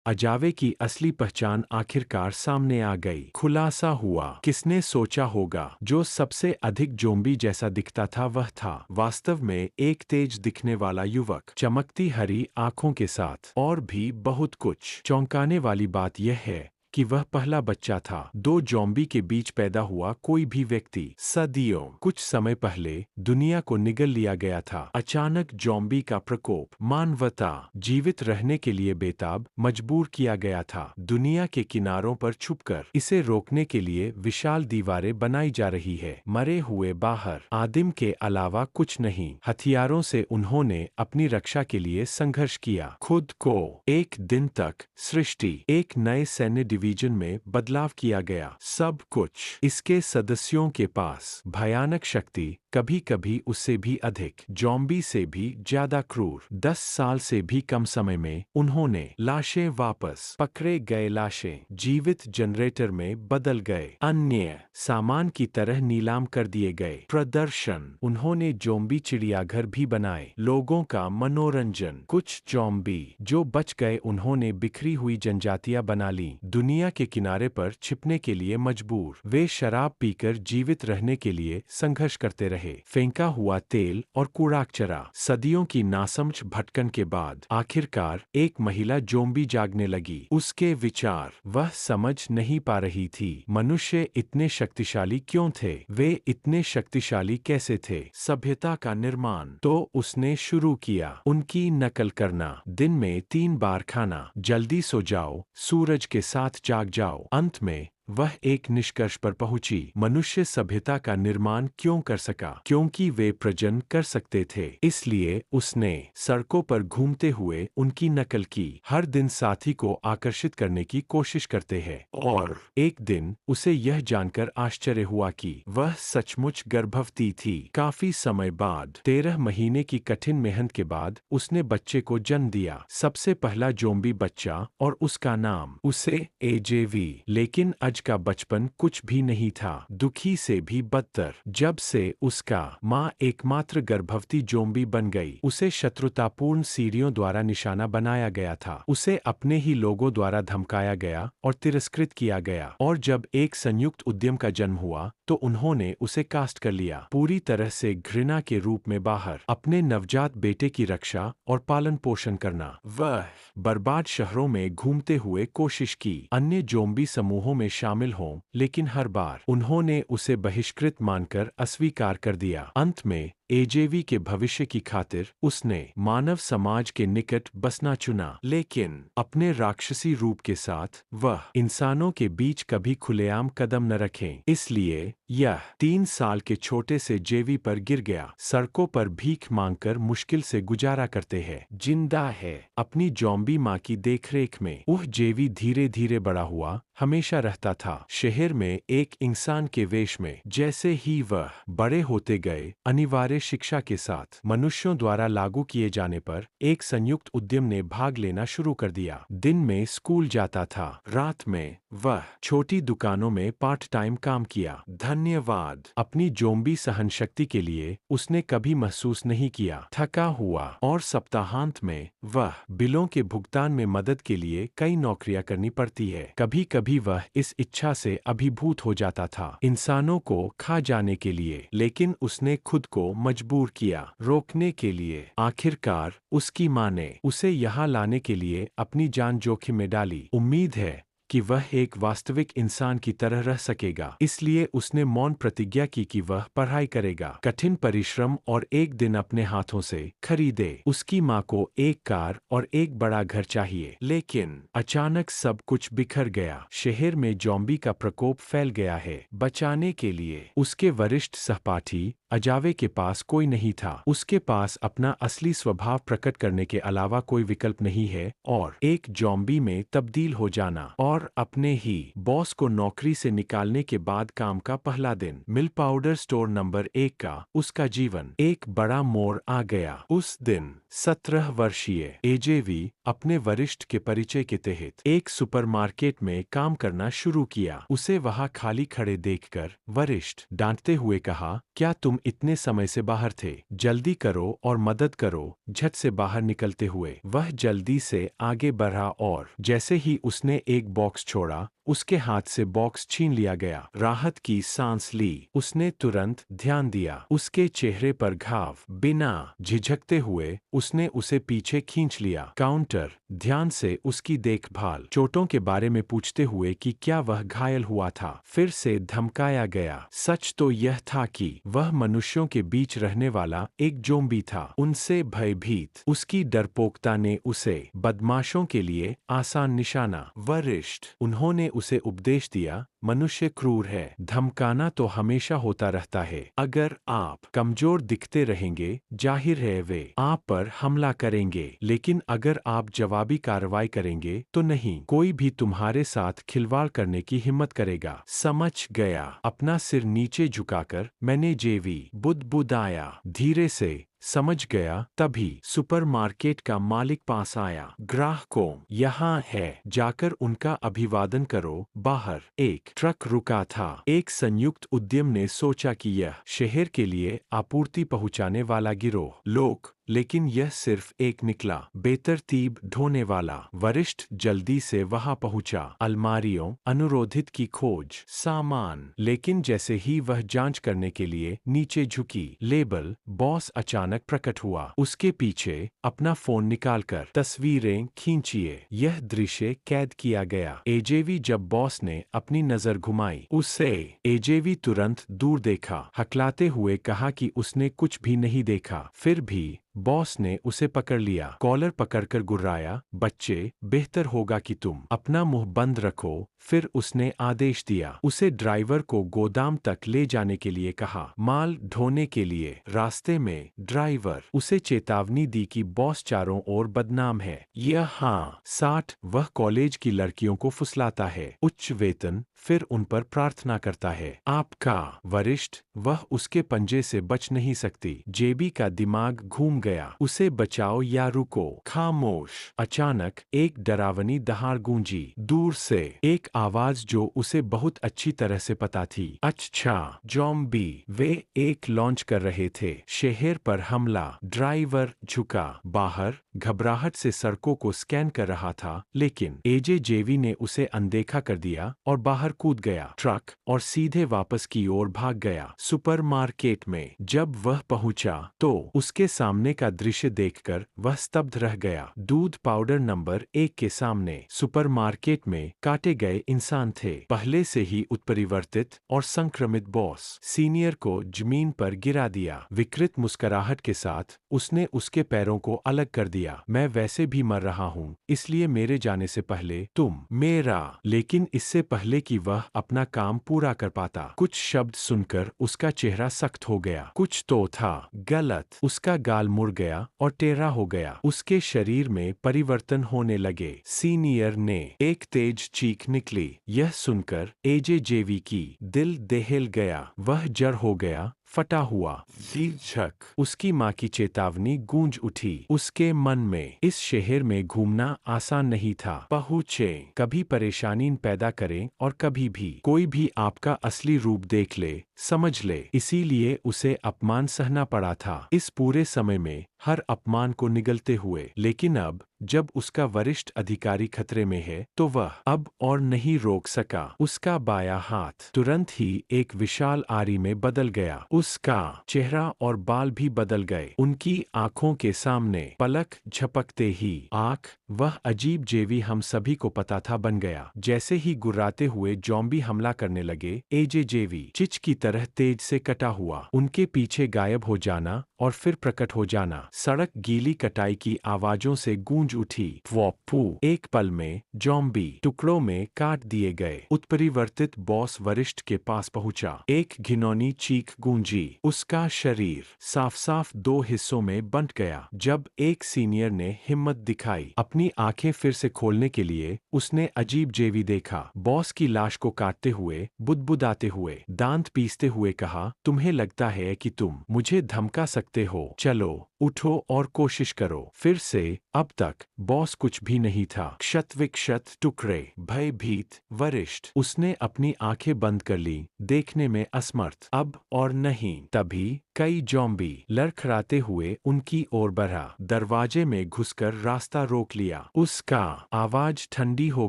अजावे की असली पहचान आखिरकार सामने आ गई। खुलासा हुआ। किसने सोचा होगा जो सबसे अधिक ज़ोंबी जैसा दिखता था वह था वास्तव में एक तेज दिखने वाला युवक, चमकती हरी आंखों के साथ। और भी बहुत कुछ। चौंकाने वाली बात यह है कि वह पहला बच्चा था। दो ज़ॉम्बी के बीच पैदा हुआ कोई भी व्यक्ति सदियों कुछ समय पहले दुनिया को निगल लिया गया था। अचानक ज़ॉम्बी का प्रकोप मानवता जीवित रहने के लिए बेताब मजबूर किया गया था। दुनिया के किनारों पर छुपकर इसे रोकने के लिए विशाल दीवारें बनाई जा रही है। मरे हुए बाहर आदिम के अलावा कुछ नहीं। हथियारों से उन्होंने अपनी रक्षा के लिए संघर्ष किया। खुद को एक दिन तक सृष्टि एक नए सैन्य डिवीजन में बदलाव किया गया। सब कुछ इसके सदस्यों के पास भयानक शक्ति, कभी कभी उससे भी अधिक, ज़ॉम्बी से भी ज्यादा क्रूर। 10 साल से भी कम समय में उन्होंने लाशें वापस पकड़े गए लाशें जीवित जनरेटर में बदल गए, अन्य सामान की तरह नीलाम कर दिए गए। प्रदर्शन उन्होंने ज़ॉम्बी चिड़ियाघर भी बनाए, लोगों का मनोरंजन। कुछ ज़ॉम्बी जो बच गए उन्होंने बिखरी हुई जनजातियां बना ली, दुनिया के किनारे पर छिपने के लिए मजबूर। वे शराब पीकर जीवित रहने के लिए संघर्ष करते रहे। फेंका हुआ तेल और कूड़ाकचरा, सदियों की नासमझ भटकन के बाद आखिरकार एक महिला ज़ॉम्बी जागने लगी। उसके विचार वह समझ नहीं पा रही थी। मनुष्य इतने शक्तिशाली क्यों थे? वे इतने शक्तिशाली कैसे थे? सभ्यता का निर्माण। तो उसने शुरू किया उनकी नकल करना। दिन में 3 बार खाना, जल्दी सो जाओ, सूरज के साथ जाग जाओ। अंत में वह एक निष्कर्ष पर पहुंची। मनुष्य सभ्यता का निर्माण क्यों कर सका? क्योंकि वे प्रजनन कर सकते थे। इसलिए उसने सड़कों पर घूमते हुए उनकी नकल की। हर दिन साथी को आकर्षित करने की कोशिश करते हैं। और एक दिन उसे यह जानकर आश्चर्य हुआ कि वह सचमुच गर्भवती थी। काफी समय बाद 13 महीने की कठिन मेहनत के बाद उसने बच्चे को जन्म दिया। सबसे पहला ज़ॉम्बी बच्चा, और उसका नाम उसे एजेवी। लेकिन आज का बचपन कुछ भी नहीं था, दुखी से भी बदतर। जब से उसका माँ एकमात्र गर्भवती ज़ॉम्बी बन गई, उसे शत्रुतापूर्ण सीढ़ियों द्वारा निशाना बनाया गया था। उसे अपने ही लोगों द्वारा धमकाया गया और तिरस्कृत किया गया। और जब एक संयुक्त उद्यम का जन्म हुआ तो उन्होंने उसे कास्ट कर लिया, पूरी तरह से घृणा के रूप में बाहर। अपने नवजात बेटे की रक्षा और पालन पोषण करना। वह बर्बाद शहरों में घूमते हुए कोशिश की अन्य ज़ॉम्बी समूहों में शामिल हों, लेकिन हर बार उन्होंने उसे बहिष्कृत मानकर अस्वीकार कर दिया। अंत में एजेवी के भविष्य की खातिर उसने मानव समाज के निकट बसना चुना। लेकिन अपने राक्षसी रूप के साथ वह इंसानों के बीच कभी खुलेआम कदम न रखें। इसलिए यह 3 साल के छोटे से जेवी पर गिर गया। सड़कों पर भीख मांगकर मुश्किल से गुजारा करते हैं। जिंदा है अपनी ज़ॉम्बी माँ की देखरेख में। वह जेवी धीरे धीरे बड़ा हुआ, हमेशा रहता था शहर में एक इंसान के वेश में। जैसे ही वह बड़े होते गए, अनिवार्य शिक्षा के साथ मनुष्यों द्वारा लागू किए जाने पर एक संयुक्त उद्यम ने भाग लेना शुरू कर दिया। दिन में स्कूल जाता था, रात में वह छोटी दुकानों में पार्ट टाइम काम किया। धन्यवाद अपनी ज़ॉम्बी सहनशक्ति के लिए उसने कभी महसूस नहीं किया थका हुआ। और सप्ताहांत में वह बिलों के भुगतान में मदद के लिए कई नौकरियां करनी पड़ती है। कभी कभी वह इस इच्छा से अभिभूत हो जाता था इंसानों को खा जाने के लिए, लेकिन उसने खुद को मजबूर किया रोकने के लिए। आखिरकार उसकी माँ ने उसे यहाँ लाने के लिए अपनी जान जोखिम में डाली। उम्मीद है कि वह एक वास्तविक इंसान की तरह रह सकेगा। इसलिए उसने मौन प्रतिज्ञा की कि वह पढ़ाई करेगा, कठिन परिश्रम और एक दिन अपने हाथों से खरीदे। उसकी माँ को एक कार और एक बड़ा घर चाहिए, लेकिन अचानक सब कुछ बिखर गया। शहर में ज़ॉम्बी का प्रकोप फैल गया है। बचाने के लिए उसके वरिष्ठ सहपाठी अजावे के पास कोई नहीं था। उसके पास अपना असली स्वभाव प्रकट करने के अलावा कोई विकल्प नहीं है, और एक ज़ॉम्बी में तब्दील हो जाना। और अपने ही बॉस को नौकरी से निकालने के बाद काम का पहला दिन, मिल पाउडर स्टोर नंबर 1 का उसका जीवन एक बड़ा मोड़ आ गया। उस दिन 17 वर्षीय एजेवी अपने वरिष्ठ के परिचय के तहत एक सुपरमार्केट में काम करना शुरू किया। उसे वहां खाली खड़े देखकर वरिष्ठ डांटते हुए कहा, क्या तुम इतने समय से बाहर थे? जल्दी करो और मदद करो। झट से बाहर निकलते हुए वह जल्दी से आगे बढ़ा और जैसे ही उसने एक बॉक्स छोड़ा, उसके हाथ से बॉक्स छीन लिया गया। राहत की सांस ली। उसने तुरंत ध्यान दिया। उसके चेहरे पर घाव। बिना झिझकते हुए उसने उसे पीछे खींच लिया। काउंटर ध्यान से उसकी देखभाल, चोटों के बारे में पूछते हुए कि क्या वह घायल हुआ था। फिर से धमकाया गया। सच तो यह था कि वह मनुष्यों के बीच रहने वाला एक ज़ॉम्बी था। उनसे भयभीत उसकी डरपोकता ने उसे बदमाशों के लिए आसान निशाना। वरिष्ठ उन्होंने उसे उपदेश दिया, मनुष्य क्रूर है, धमकाना तो हमेशा होता रहता है। अगर आप कमजोर दिखते रहेंगे, जाहिर है वे आप पर हमला करेंगे, लेकिन अगर आप जवाबी कार्रवाई करेंगे तो नहीं, कोई भी तुम्हारे साथ खिलवाड़ करने की हिम्मत करेगा। समझ गया। अपना सिर नीचे झुकाकर मैंने जेवी बुदबुदाया। धीरे से समझ गया। तभी सुपरमार्केट का मालिक पास आया। ग्राहकों, यहाँ है, जाकर उनका अभिवादन करो। बाहर एक ट्रक रुका था। एक संयुक्त उद्यम ने सोचा कि यह शहर के लिए आपूर्ति पहुंचाने वाला गिरोह लोग, लेकिन यह सिर्फ एक निकला, बेतरतीब ढोने वाला। वरिष्ठ जल्दी से वहां पहुंचा। अलमारियों अनुरोधित की खोज, सामान। लेकिन जैसे ही वह जांच करने के लिए नीचे झुकी, लेबल बॉस अचानक प्रकट हुआ। उसके पीछे अपना फोन निकालकर तस्वीरें खींचिए। यह दृश्य कैद किया गया। एजेवी जब बॉस ने अपनी नजर घुमाई, उसे एजेवी तुरंत दूर देखा, हकलाते हुए कहा कि उसने कुछ भी नहीं देखा। फिर भी बॉस ने उसे पकड़ लिया। कॉलर पकड़कर गुर्राया, बच्चे, बेहतर होगा कि तुम अपना मुंह बंद रखो। फिर उसने आदेश दिया। उसे ड्राइवर को गोदाम तक ले जाने के लिए कहा, माल ढोने के लिए। रास्ते में ड्राइवर उसे चेतावनी दी कि बॉस चारों ओर बदनाम है। यह हाँ 60 वह कॉलेज की लड़कियों को फुसलाता है, उच्च वेतन, फिर उन पर प्रार्थना करता है। आपका वरिष्ठ, वह उसके पंजे से बच नहीं सकती। जेबी का दिमाग घूम गया। उसे बचाओ या रुको। खामोश। अचानक एक डरावनी दहाड़ गूंजी। दूर से एक आवाज जो उसे बहुत अच्छी तरह से पता थी। अच्छा, ज़ॉम्बी। वे एक लॉन्च कर रहे थे। शहर पर हमला। ड्राइवर झुका। बाहर घबराहट से सड़कों को स्कैन कर रहा था, लेकिन एजे जेवी ने उसे अनदेखा कर दिया और बाहर कूद गया ट्रक और सीधे वापस की ओर भाग गया। सुपरमार्केट में जब वह पहुंचा तो उसके सामने का दृश्य देखकर वह स्तब्ध रह गया। दूध पाउडर नंबर 1 के सामने सुपरमार्केट में काटे गए इंसान थे। पहले से ही उत्परिवर्तित और संक्रमित बॉस सीनियर को जमीन पर गिरा दिया। विकृत मुस्कुराहट के साथ उसने उसके पैरों को अलग कर दिया। मैं वैसे भी मर रहा हूँ, इसलिए मेरे जाने से पहले तुम मेरा। लेकिन इससे पहले कि वह अपना काम पूरा कर पाता, कुछ शब्द सुनकर उसका चेहरा सख्त हो गया। कुछ तो था गलत। उसका गाल मुड़ गया और टेढ़ा हो गया। उसके शरीर में परिवर्तन होने लगे। सीनियर ने एक तेज चीख निकली। यह सुनकर एजे जेवी की दिल दहल गया। वह जड़ हो गया, फटा हुआ। झक उसकी माँ की चेतावनी गूंज उठी उसके मन में। इस शहर में घूमना आसान नहीं था। पहुँचे, कभी परेशानी पैदा करें और कभी भी कोई भी आपका असली रूप देख ले, समझ ले। इसीलिए उसे अपमान सहना पड़ा था इस पूरे समय में, हर अपमान को निगलते हुए। लेकिन अब जब उसका वरिष्ठ अधिकारी खतरे में है तो वह अब और नहीं रोक सका। उसका बायां हाथ तुरंत ही एक विशाल आरी में बदल गया। उसका चेहरा और बाल भी बदल गए। उनकी आंखों के सामने पलक झपकते ही आंख, वह अजीब जेवी हम सभी को पता था बन गया। जैसे ही गुर्राते हुए ज़ॉम्बी हमला करने लगे, एजे जेवी चिच की तरह तेज से कटा हुआ। उनके पीछे गायब हो जाना और फिर प्रकट हो जाना। सड़क गीली कटाई की आवाजों से गूंज उठी। वॉपू। एक पल में ज़ॉम्बी टुकड़ों में काट दिए गए। उत्परिवर्तित बॉस वरिष्ठ के पास पहुंचा। एक घिनौनी चीख गूंजी। उसका शरीर साफ साफ 2 हिस्सों में बंट गया। जब एक सीनियर ने हिम्मत दिखाई अपनी आंखें फिर से खोलने के लिए, उसने अजीब जेवी देखा। बॉस की लाश को काटते हुए, बुदबुदाते हुए, दांत पीसते हुए कहा, तुम्हें लगता है कि तुम मुझे धमका सकते हो? चलो उठो और कोशिश करो फिर से। अब तक बॉस कुछ भी नहीं था। क्षत-विक्षत टुकड़े, भयभीत, वरिष्ठ। उसने अपनी आंखें बंद कर ली, देखने में असमर्थ। अब और नहीं। तभी कई ज़ॉम्बी लड़खड़ाते हुए उनकी ओर बढ़ा। दरवाजे में घुसकर रास्ता रोक लिया। उसका आवाज ठंडी हो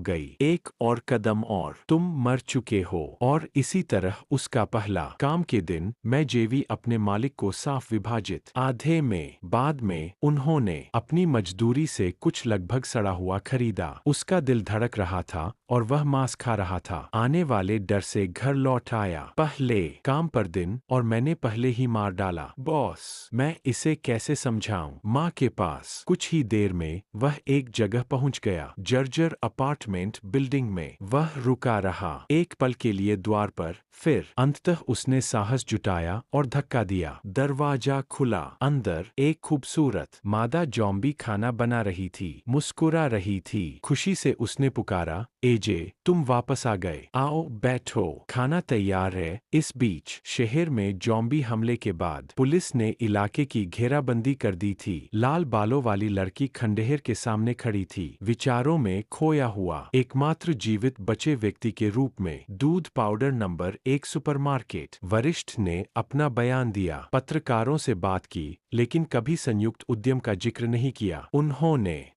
गई। एक और कदम और तुम मर चुके हो। और इसी तरह उसका पहला काम के दिन मैं जेवी अपने मालिक को साफ विभाजित आधे में। बाद में उन्होंने अपनी मजदूरी से कुछ लगभग सड़ा हुआ खरीदा। उसका दिल धड़क रहा था और वह मांस खा रहा था। आने वाले डर से घर लौट आया। पहले काम पर दिन और मैंने पहले ही मार डाला। बॉस, मैं इसे कैसे समझाऊं? माँ के पास। कुछ ही देर में वह एक जगह पहुंच गया। जर्जर अपार्टमेंट बिल्डिंग में। वह रुका रहा एक पल के लिए द्वार पर, फिर अंततः उसने साहस जुटाया और धक्का दिया। दरवाजा खुला। अंदर एक खूबसूरत मादा ज़ॉम्बी खाना बना रही थी, मुस्कुरा रही थी। खुशी से उसने पुकारा, एजे, तुम वापस आ गए। आओ बैठो, खाना तैयार है। इस बीच शहर में ज़ॉम्बी हमले के बाद पुलिस ने इलाके की घेराबंदी कर दी थी। लाल बालों वाली लड़की खंडहर के सामने खड़ी थी, विचारों में खोया हुआ, एकमात्र जीवित बचे व्यक्ति के रूप में। दूध पाउडर नंबर 1 सुपरमार्केट। वरिष्ठ ने अपना बयान दिया, पत्रकारों से बात की, लेकिन कभी संयुक्त उद्यम का जिक्र नहीं किया।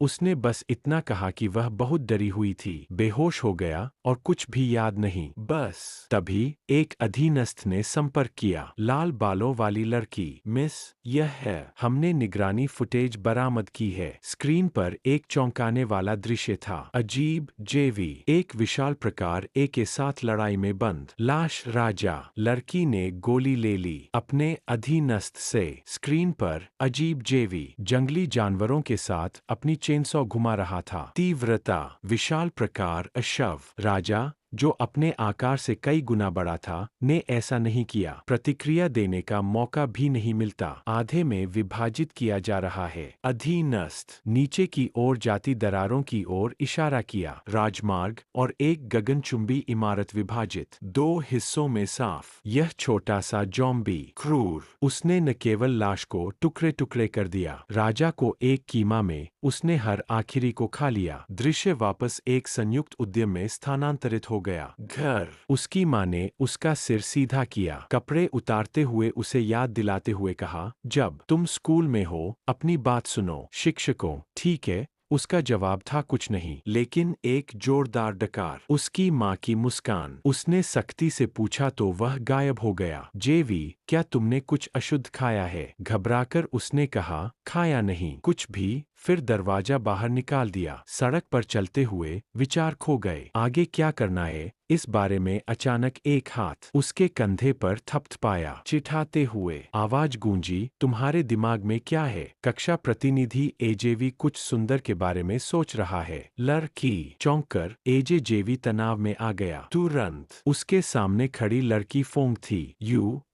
उसने बस इतना कहा कि वह बहुत डरी हुई थी, बेहोश हो गया और कुछ भी याद नहीं। बस तभी एक अधीनस्थ ने संपर्क किया। लाल बालों वाली लड़की, मिस, यह है। हमने निगरानी फुटेज बरामद की है। स्क्रीन पर एक चौंकाने वाला दृश्य था। अजीब जेवी, एक विशाल प्रकार ए के साथ लड़ाई में बंद लाश। राजा, लड़की ने गोली ले ली अपने अधीनस्थ से। स्क्रीन पर अजीब जेवी जंगली जानवरों के साथ अपनी चेनसॉ घुमा रहा था। तीव्रता, विशाल प्रकार अशव। राजा, जो अपने आकार से कई गुना बड़ा था, ने ऐसा नहीं किया। प्रतिक्रिया देने का मौका भी नहीं मिलता। आधे में विभाजित किया जा रहा है। अधीनस्थ नीचे की ओर जाती दरारों की ओर इशारा किया। राजमार्ग और एक गगनचुंबी इमारत विभाजित 2 हिस्सों में साफ। यह छोटा सा ज़ॉम्बी क्रूर। उसने न केवल लाश को टुकड़े टुकड़े कर दिया, राजा को एक कीमा में उसने हर आखिरी को खा लिया। दृश्य वापस एक संयुक्त उद्यम में स्थानांतरित हो गया। घर। उसकी माँ ने उसका सिर सीधा किया, कपड़े उतारते हुए उसे याद दिलाते हुए कहा, जब तुम स्कूल में हो अपनी बात सुनो। शिक्षकों, ठीक है। उसका जवाब था कुछ नहीं, लेकिन एक जोरदार डकार। उसकी माँ की मुस्कान। उसने सख्ती से पूछा तो वह गायब हो गया। जेवी, क्या तुमने कुछ अशुद्ध खाया है? घबराकर उसने कहा, खाया नहीं, कुछ भी। फिर दरवाजा बाहर निकाल दिया। सड़क पर चलते हुए विचार खो गए। आगे क्या करना है, इस बारे में अचानक एक हाथ उसके कंधे पर थपथपाया। चिढ़ाते हुए आवाज गूंजी, तुम्हारे दिमाग में क्या है? कक्षा प्रतिनिधि एजेवी कुछ सुंदर के बारे में सोच रहा है। लड़की चौंककर एजेवी तनाव में आ गया। तुरंत उसके सामने खड़ी लड़की फोंग थी।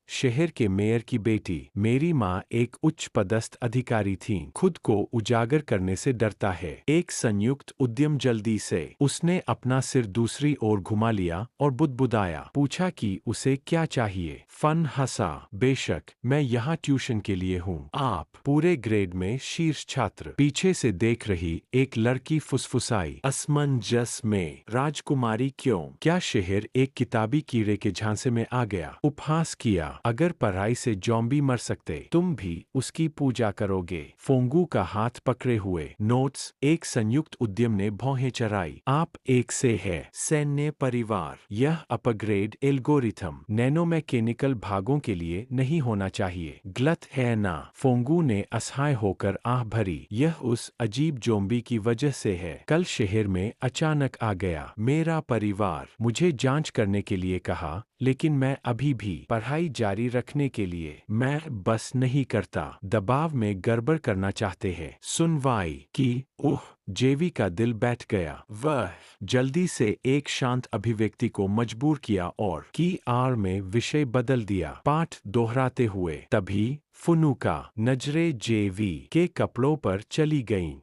शहर के मेयर की बेटी। मेरी माँ एक उच्च पदस्थ अधिकारी थीं। खुद को उजागर करने से डरता है। एक संयुक्त उद्यम जल्दी से। उसने अपना सिर दूसरी ओर घुमा लिया और बुदबुदाया। पूछा कि उसे क्या चाहिए। फन हंसा। बेशक, मैं यहाँ ट्यूशन के लिए हूँ। आप पूरे ग्रेड में शीर्ष छात्र। पीछे से देख रही एक लड़की फुसफुसाई, असमंजस में, राजकुमारी क्यों? क्या शहर एक किताबी कीड़े के झांसे में आ गया? उपहास किया। अगर पढ़ाई से ज़ॉम्बी मर सकते, तुम भी उसकी पूजा करोगे। फोंगू का हाथ पकड़े हुए। नोट्स, एक संयुक्त उद्यम ने भौहें चराई। आप एक से है। सैन्य परिवार। यह अपग्रेड एल्गोरिथम नैनो मैकेनिकल भागों के लिए नहीं होना चाहिए। गलत है ना? फोंगू ने असहाय होकर आह भरी। यह उस अजीब ज़ॉम्बी की वजह से है। कल शहर में अचानक आ गया। मेरा परिवार मुझे जांच करने के लिए कहा, लेकिन मैं अभी भी पढ़ाई जारी रखने के लिए। मैं बस नहीं करता। दबाव में गड़बड़ करना चाहते हैं। सुनवाई की। जेवी का दिल बैठ गया। वह जल्दी से एक शांत अभिव्यक्ति को मजबूर किया और की आर में विषय बदल दिया। पाठ दोहराते हुए। तभी फुनुका नजरे जेवी के कपड़ों पर चली गईं।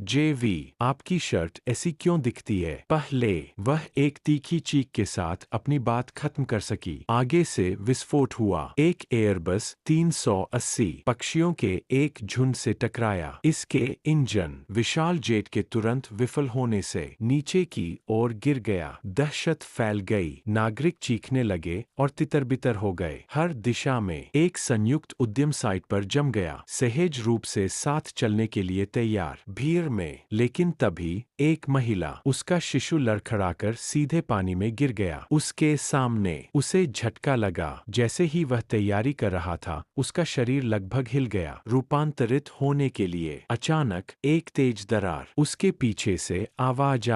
जेवी, आपकी शर्ट ऐसी क्यों दिखती है? पहले वह एक तीखी चीख के साथ अपनी बात खत्म कर सकी। आगे से विस्फोट हुआ। एक एयरबस 380 पक्षियों के एक झुंड से टकराया। इसके इंजन विशाल जेट के तुरंत विफल होने से नीचे की ओर गिर गया। दहशत फैल गई। नागरिक चीखने लगे और तितर-बितर हो गए। हर दिशा में एक संयुक्त उद्यम साइट पर जम गया, सहज रूप से साथ चलने के लिए तैयार। भीड़ में, लेकिन तभी एक महिला, उसका शिशु लड़खड़ाकर सीधे पानी में गिर गया। उसके सामने उसे झटका लगा। जैसे ही वह तैयारी कर रहा था, उसका शरीर लगभग हिल गया, रूपांतरित होने के लिए। अचानक एक तेज दरार, उसके पीछे से आवाज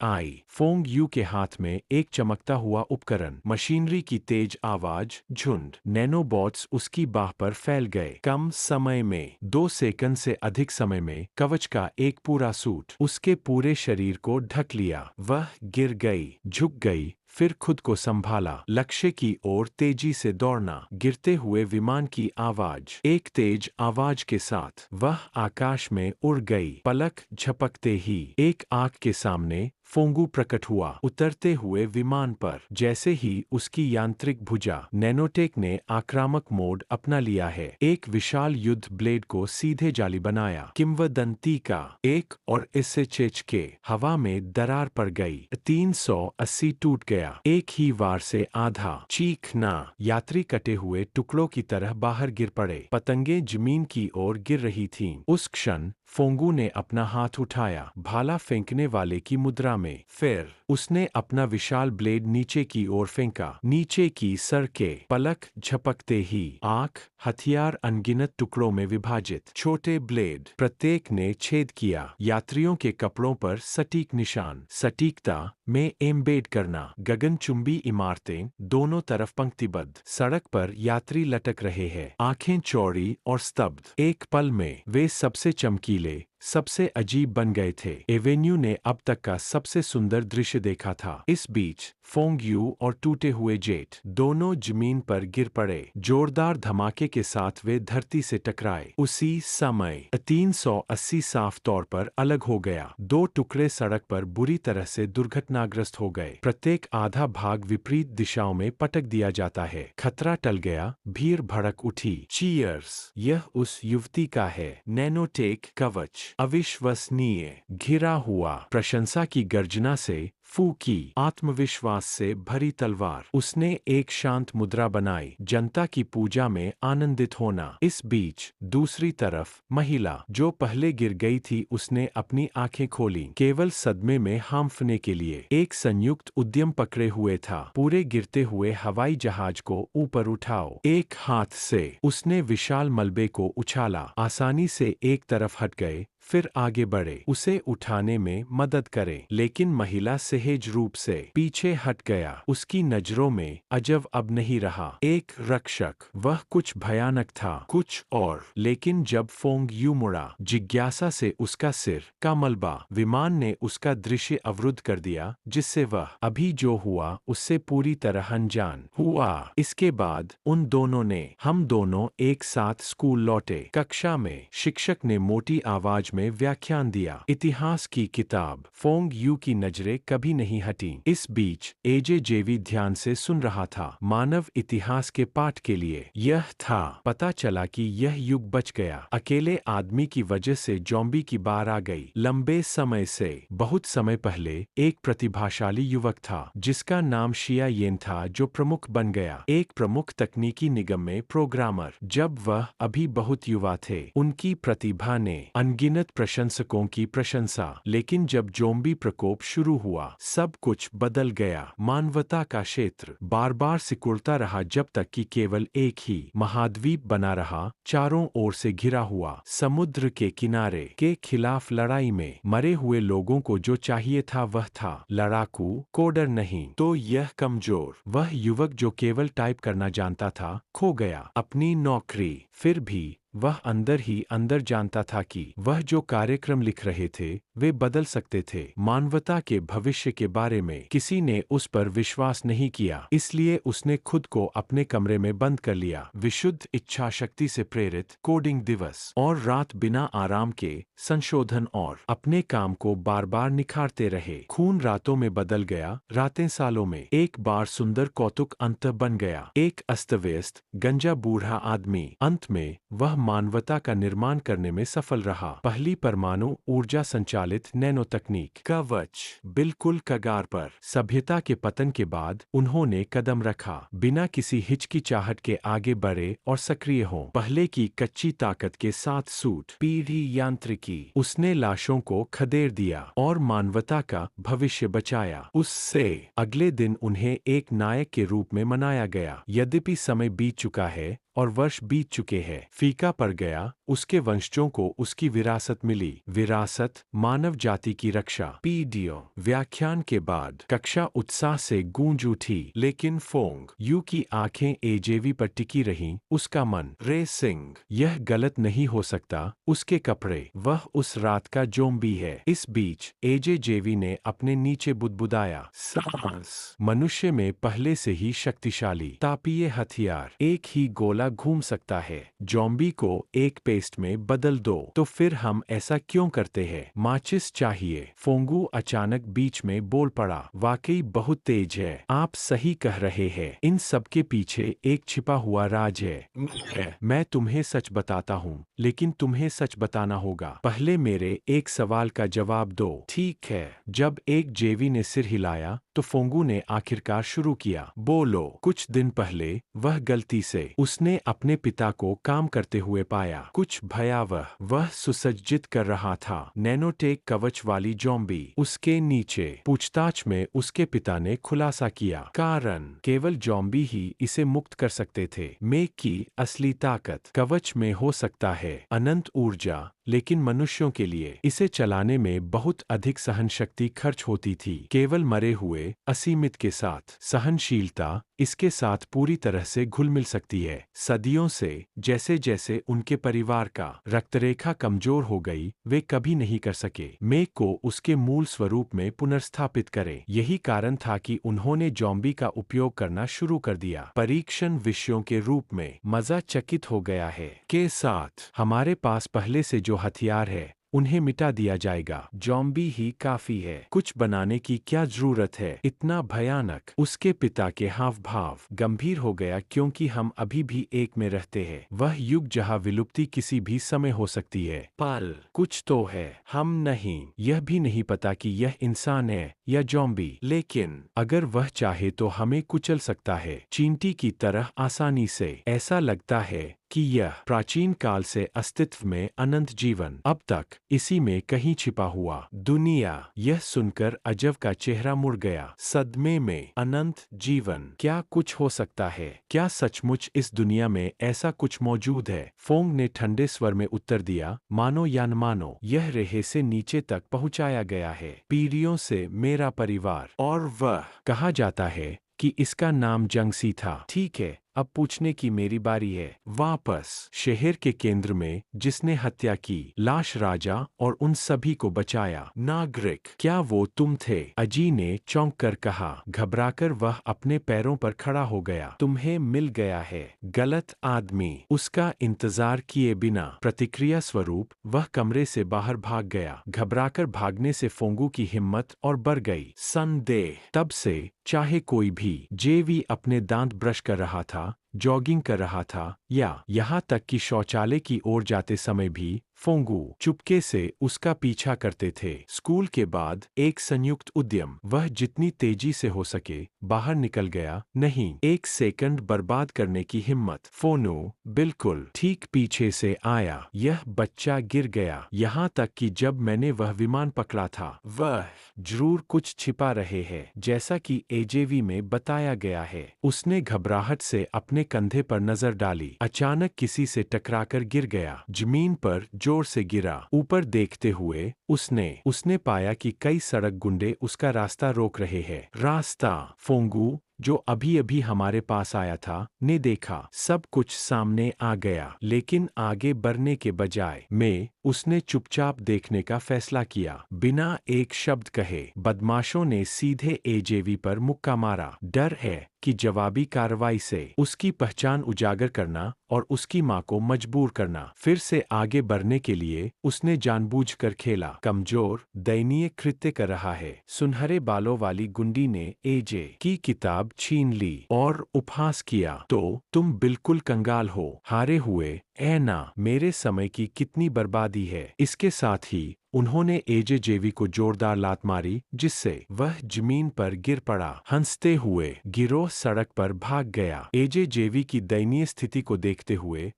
आई। फोंग यू के हाथ में एक चमकता हुआ उपकरण, मशीनरी की तेज आवाज, झुंड नैनोबॉट्स उसकी बाह पर फैल गए। कम समय में, 2 सेकंड से अधिक समय में, कवच का एक पूरा सूट उसके पूरे शरीर को ढक लिया। वह गिर गई, झुक गई, फिर खुद को संभाला। लक्ष्य की ओर तेजी से दौड़ना। गिरते हुए विमान की आवाज। एक तेज आवाज के साथ वह आकाश में उड़ गई। पलक झपकते ही एक आंख के सामने फोंगू प्रकट हुआ, उतरते हुए विमान पर। जैसे ही उसकी यांत्रिक भुजा, नैनोटेक ने आक्रामक मोड अपना लिया है। एक विशाल युद्ध ब्लेड को सीधे जाली बनाया। किंवदंती का एक और इससे के हवा में दरार पड़ गई। 380 टूट गया। एक ही वार से आधा। चीखना। यात्री कटे हुए टुकड़ों की तरह बाहर गिर पड़े। पतंगे जमीन की ओर गिर रही थीं। उस क्षण फोंगू ने अपना हाथ उठाया, भाला फेंकने वाले की मुद्रा में। फिर उसने अपना विशाल ब्लेड नीचे की ओर फेंका। नीचे की सरके। पलक झपकते ही आंख, हथियार अनगिनत टुकड़ों में विभाजित। छोटे ब्लेड, प्रत्येक ने छेद किया। यात्रियों के कपड़ों पर सटीक निशान। सटीकता में एम्बेड करना। गगनचुंबी इमारतें दोनों तरफ पंक्तिबद्ध। सड़क पर यात्री लटक रहे हैं, आंखें चौड़ी और स्तब्ध। एक पल में वे सबसे चमकीले, सबसे अजीब बन गए थे। एवेन्यू ने अब तक का सबसे सुंदर दृश्य देखा था। इस बीच फोंग यू और टूटे हुए जेट दोनों जमीन पर गिर पड़े। जोरदार धमाके के साथ वे धरती से टकराए। उसी समय 380 साफ तौर पर अलग हो गया। 2 टुकड़े सड़क पर बुरी तरह से दुर्घटनाग्रस्त हो गए। प्रत्येक आधा भाग विपरीत दिशाओं में पटक दिया जाता है। खतरा टल गया। भीड़ भड़क उठी। चीयर्स। यह उस युवती का है। नैनोटेक कवच अविश्वसनीय। घिरा हुआ। प्रशंसा की गर्जना से फू की आत्मविश्वास से भरी तलवार। उसने एक शांत मुद्रा बनाई, जनता की पूजा में आनंदित होना। इस बीच दूसरी तरफ महिला जो पहले गिर गई थी, उसने अपनी आंखें खोली, केवल सदमे में हांफने के लिए। एक संयुक्त उद्यम पकड़े हुए था। पूरे गिरते हुए हवाई जहाज को ऊपर उठाओ। एक हाथ से उसने विशाल मलबे को उछाला। आसानी से एक तरफ हट गए, फिर आगे बढ़े, उसे उठाने में मदद करें। लेकिन महिला सहज रूप से पीछे हट गया। उसकी नजरों में अजब अब नहीं रहा, एक रक्षक। वह कुछ भयानक था, कुछ और। लेकिन जब फोंग यू मुड़ा, जिज्ञासा से उसका सिर का मलबा, विमान ने उसका दृश्य अवरुद्ध कर दिया, जिससे वह अभी जो हुआ उससे पूरी तरह अनजान हुआ। इसके बाद उन दोनों ने, हम दोनों एक साथ स्कूल लौटे। कक्षा में शिक्षक ने मोटी आवाज में व्याख्यान दिया। इतिहास की किताब। फोंग यू की नजरें कभी नहीं हटीं। इस बीच एजे जेवी ध्यान से सुन रहा था। मानव इतिहास के पाठ के लिए यह था। पता चला कि यह युग बच गया। अकेले आदमी की वजह से ज़ॉम्बी की बार आ गई। लंबे समय से, बहुत समय पहले, एक प्रतिभाशाली युवक था जिसका नाम शिया येन था, जो प्रमुख बन गया, एक प्रमुख तकनीकी निगम में प्रोग्रामर। जब वह अभी बहुत युवा थे, उनकी प्रतिभा ने अनगिनत प्रशंसकों की प्रशंसा। लेकिन जब ज़ॉम्बी प्रकोप शुरू हुआ, सब कुछ बदल गया। मानवता का क्षेत्र बार बार सिकुड़ता रहा, जब तक कि केवल एक ही महाद्वीप बना रहा, चारों ओर से घिरा हुआ। समुद्र के किनारे के खिलाफ लड़ाई में मरे हुए लोगों को जो चाहिए था वह था लड़ाकू, कोडर नहीं तो यह कमजोर। वह युवक जो केवल टाइप करना जानता था, खो गया अपनी नौकरी। फिर भी वह अंदर ही अंदर जानता था कि वह जो कार्यक्रम लिख रहे थे वे बदल सकते थे। मानवता के भविष्य के बारे में किसी ने उस पर विश्वास नहीं किया, इसलिए उसने खुद को अपने कमरे में बंद कर लिया। विशुद्ध इच्छा शक्ति से प्रेरित कोडिंग दिवस और रात बिना आराम के संशोधन और अपने काम को बार बार निखारते रहे। खून रातों में बदल गया, रातें सालों में। एक बार सुंदर कौतुक अंत बन गया, एक अस्तव्यस्त गंजा बूढ़ा आदमी। अंत में वह मानवता का निर्माण करने में सफल रहा। पहली परमाणु ऊर्जा संचालित नैनो तकनीक, कवच, बिल्कुल कगार पर। सभ्यता के पतन के बाद उन्होंने कदम रखा, बिना किसी हिचकिचाहट के आगे बढ़े और सक्रिय हों। पहले की कच्ची ताकत के साथ सूट, पीढ़ी यांत्रिकी। उसने लाशों को खदेड़ दिया और मानवता का भविष्य बचाया। उससे अगले दिन उन्हें एक नायक के रूप में मनाया गया। यद्यपि समय बीत चुका है और वर्ष बीत चुके हैं, फीका पड़ गया, उसके वंशजों को उसकी विरासत मिली। विरासत, मानव जाति की रक्षा। पीडियो व्याख्यान के बाद कक्षा उत्साह से गूंज उठी, लेकिन फोंग यू की आंखें एजेवी पर टिकी रहीं, उसका मन रेसिंग। यह गलत नहीं हो सकता, उसके कपड़े, वह उस रात का जोम्बी है। इस बीच एजेजेवी ने अपने नीचे बुदबुदाया, सांस। मनुष्य में पहले से ही शक्तिशाली तापीय हथियार, एक ही गोला घूम सकता है। जॉम्बी को एक पेस्ट में बदल दो, तो फिर हम ऐसा क्यों करते हैं? माचिस चाहिए। फोंगू अचानक बीच में बोल पड़ा, वाकई बहुत तेज है। आप सही कह रहे हैं, इन सब के पीछे एक छिपा हुआ राज है। मैं तुम्हें सच बताता हूँ, लेकिन तुम्हें सच बताना होगा। पहले मेरे एक सवाल का जवाब दो। ठीक है। जब एक जेवी ने सिर हिलाया, तो फोंगू ने आखिरकार शुरू किया, बोलो। कुछ दिन पहले वह गलती से उसने अपने पिता को काम करते हुए पाया। कुछ भयावह। वह सुसज्जित कर रहा था नैनोटेक कवच वाली जॉम्बी। उसके नीचे पूछताछ में उसके पिता ने खुलासा किया, कारण केवल जॉम्बी ही इसे मुक्त कर सकते थे। मेक की असली ताकत कवच में हो सकता है, अनंत ऊर्जा, लेकिन मनुष्यों के लिए इसे चलाने में बहुत अधिक सहनशक्ति खर्च होती थी। केवल मरे हुए असीमित के साथ सहनशीलता इसके साथ पूरी तरह से घुल मिल सकती है। सदियों से जैसे जैसे उनके परिवार का रक्तरेखा कमजोर हो गई, वे कभी नहीं कर सके मेक को उसके मूल स्वरूप में पुनर्स्थापित करें। यही कारण था कि उन्होंने जॉम्बी का उपयोग करना शुरू कर दिया, परीक्षण विषयों के रूप में। मजा चकित हो गया है के साथ हमारे पास पहले से जो हथियार है, उन्हें मिटा दिया जाएगा। जॉम्बी ही काफी है, कुछ बनाने की क्या जरूरत है? इतना भयानक। उसके पिता के हाव भाव गंभीर हो गया, क्योंकि हम अभी भी एक में रहते हैं। वह युग जहां विलुप्ति किसी भी समय हो सकती है। पल कुछ तो है, हम नहीं। यह भी नहीं पता कि यह इंसान है या जॉम्बी, लेकिन अगर वह चाहे तो हमें कुचल सकता है, चींटी की तरह आसानी से। ऐसा लगता है कि यह प्राचीन काल से अस्तित्व में अनंत जीवन अब तक इसी में कहीं छिपा हुआ। दुनिया। यह सुनकर अजब का चेहरा मुड़ गया, सदमे में। अनंत जीवन, क्या कुछ हो सकता है? क्या सचमुच इस दुनिया में ऐसा कुछ मौजूद है? फोंग ने ठंडे स्वर में उत्तर दिया, मानो या न मानो, यह रेहे से नीचे तक पहुंचाया गया है, पीढ़ियों से मेरा परिवार। और वह कहा जाता है कि इसका नाम जंगसी था। ठीक है, अब पूछने की मेरी बारी है। वापस शहर के केंद्र में जिसने हत्या की, लाश राजा और उन सभी को बचाया। नागरिक, क्या वो तुम थे? अजी ने चौंक कर कहा। घबराकर वह अपने पैरों पर खड़ा हो गया। तुम्हें मिल गया है, गलत आदमी। उसका इंतजार किए बिना प्रतिक्रिया स्वरूप वह कमरे से बाहर भाग गया। घबराकर भागने से फोंगू की हिम्मत और बढ़ गई। संदेह। तब से चाहे कोई भी जेवी अपने दांत ब्रश कर रहा था, जॉगिंग कर रहा था, या यहाँ तक कि शौचालय की ओर जाते समय भी फोंगू चुपके से उसका पीछा करते थे। स्कूल के बाद एक संयुक्त उद्यम। वह जितनी तेजी से हो सके बाहर निकल गया, नहीं एक सेकंड बर्बाद करने की हिम्मत। फोनो बिल्कुल ठीक पीछे से आया। यह बच्चा गिर गया। यहाँ तक कि जब मैंने वह विमान पकड़ा था, वह जरूर कुछ छिपा रहे हैं, जैसा कि एजेवी में बताया गया है। उसने घबराहट से अपने कंधे पर नजर डाली। अचानक किसी से टकराकर गिर गया, जमीन पर जोर से गिरा। ऊपर देखते हुए उसने पाया कि कई सड़क गुंडे उसका रास्ता रोक रहे हैं। रास्ता। फोंगू, जो अभी अभी हमारे पास आया था, ने देखा। सब कुछ सामने आ गया, लेकिन आगे बढ़ने के बजाय मैं उसने चुपचाप देखने का फैसला किया। बिना एक शब्द कहे बदमाशों ने सीधे एजेवी पर मुक्का मारा। डर है कि जवाबी कार्रवाई से उसकी पहचान उजागर करना और उसकी मां को मजबूर करना। फिर से आगे बढ़ने के लिए उसने जानबूझकर खेला। कमजोर, दयनीय कृत्य कर रहा है। सुनहरे बालों वाली गुंडी ने एजे की किताब छीन ली और उपहास किया, तो तुम बिल्कुल कंगाल हो, हारे हुए। ऐ ना, मेरे समय की कितनी बर्बादी है। इसके साथ ही उन्होंने एजे जेवी को जोरदार लात मारी, जिससे वह जमीन पर गिर पड़ा। हंसते हुए गिरोह सड़क पर भाग गया। एजे जेवी की दयनीय स्थिति को देखते हुए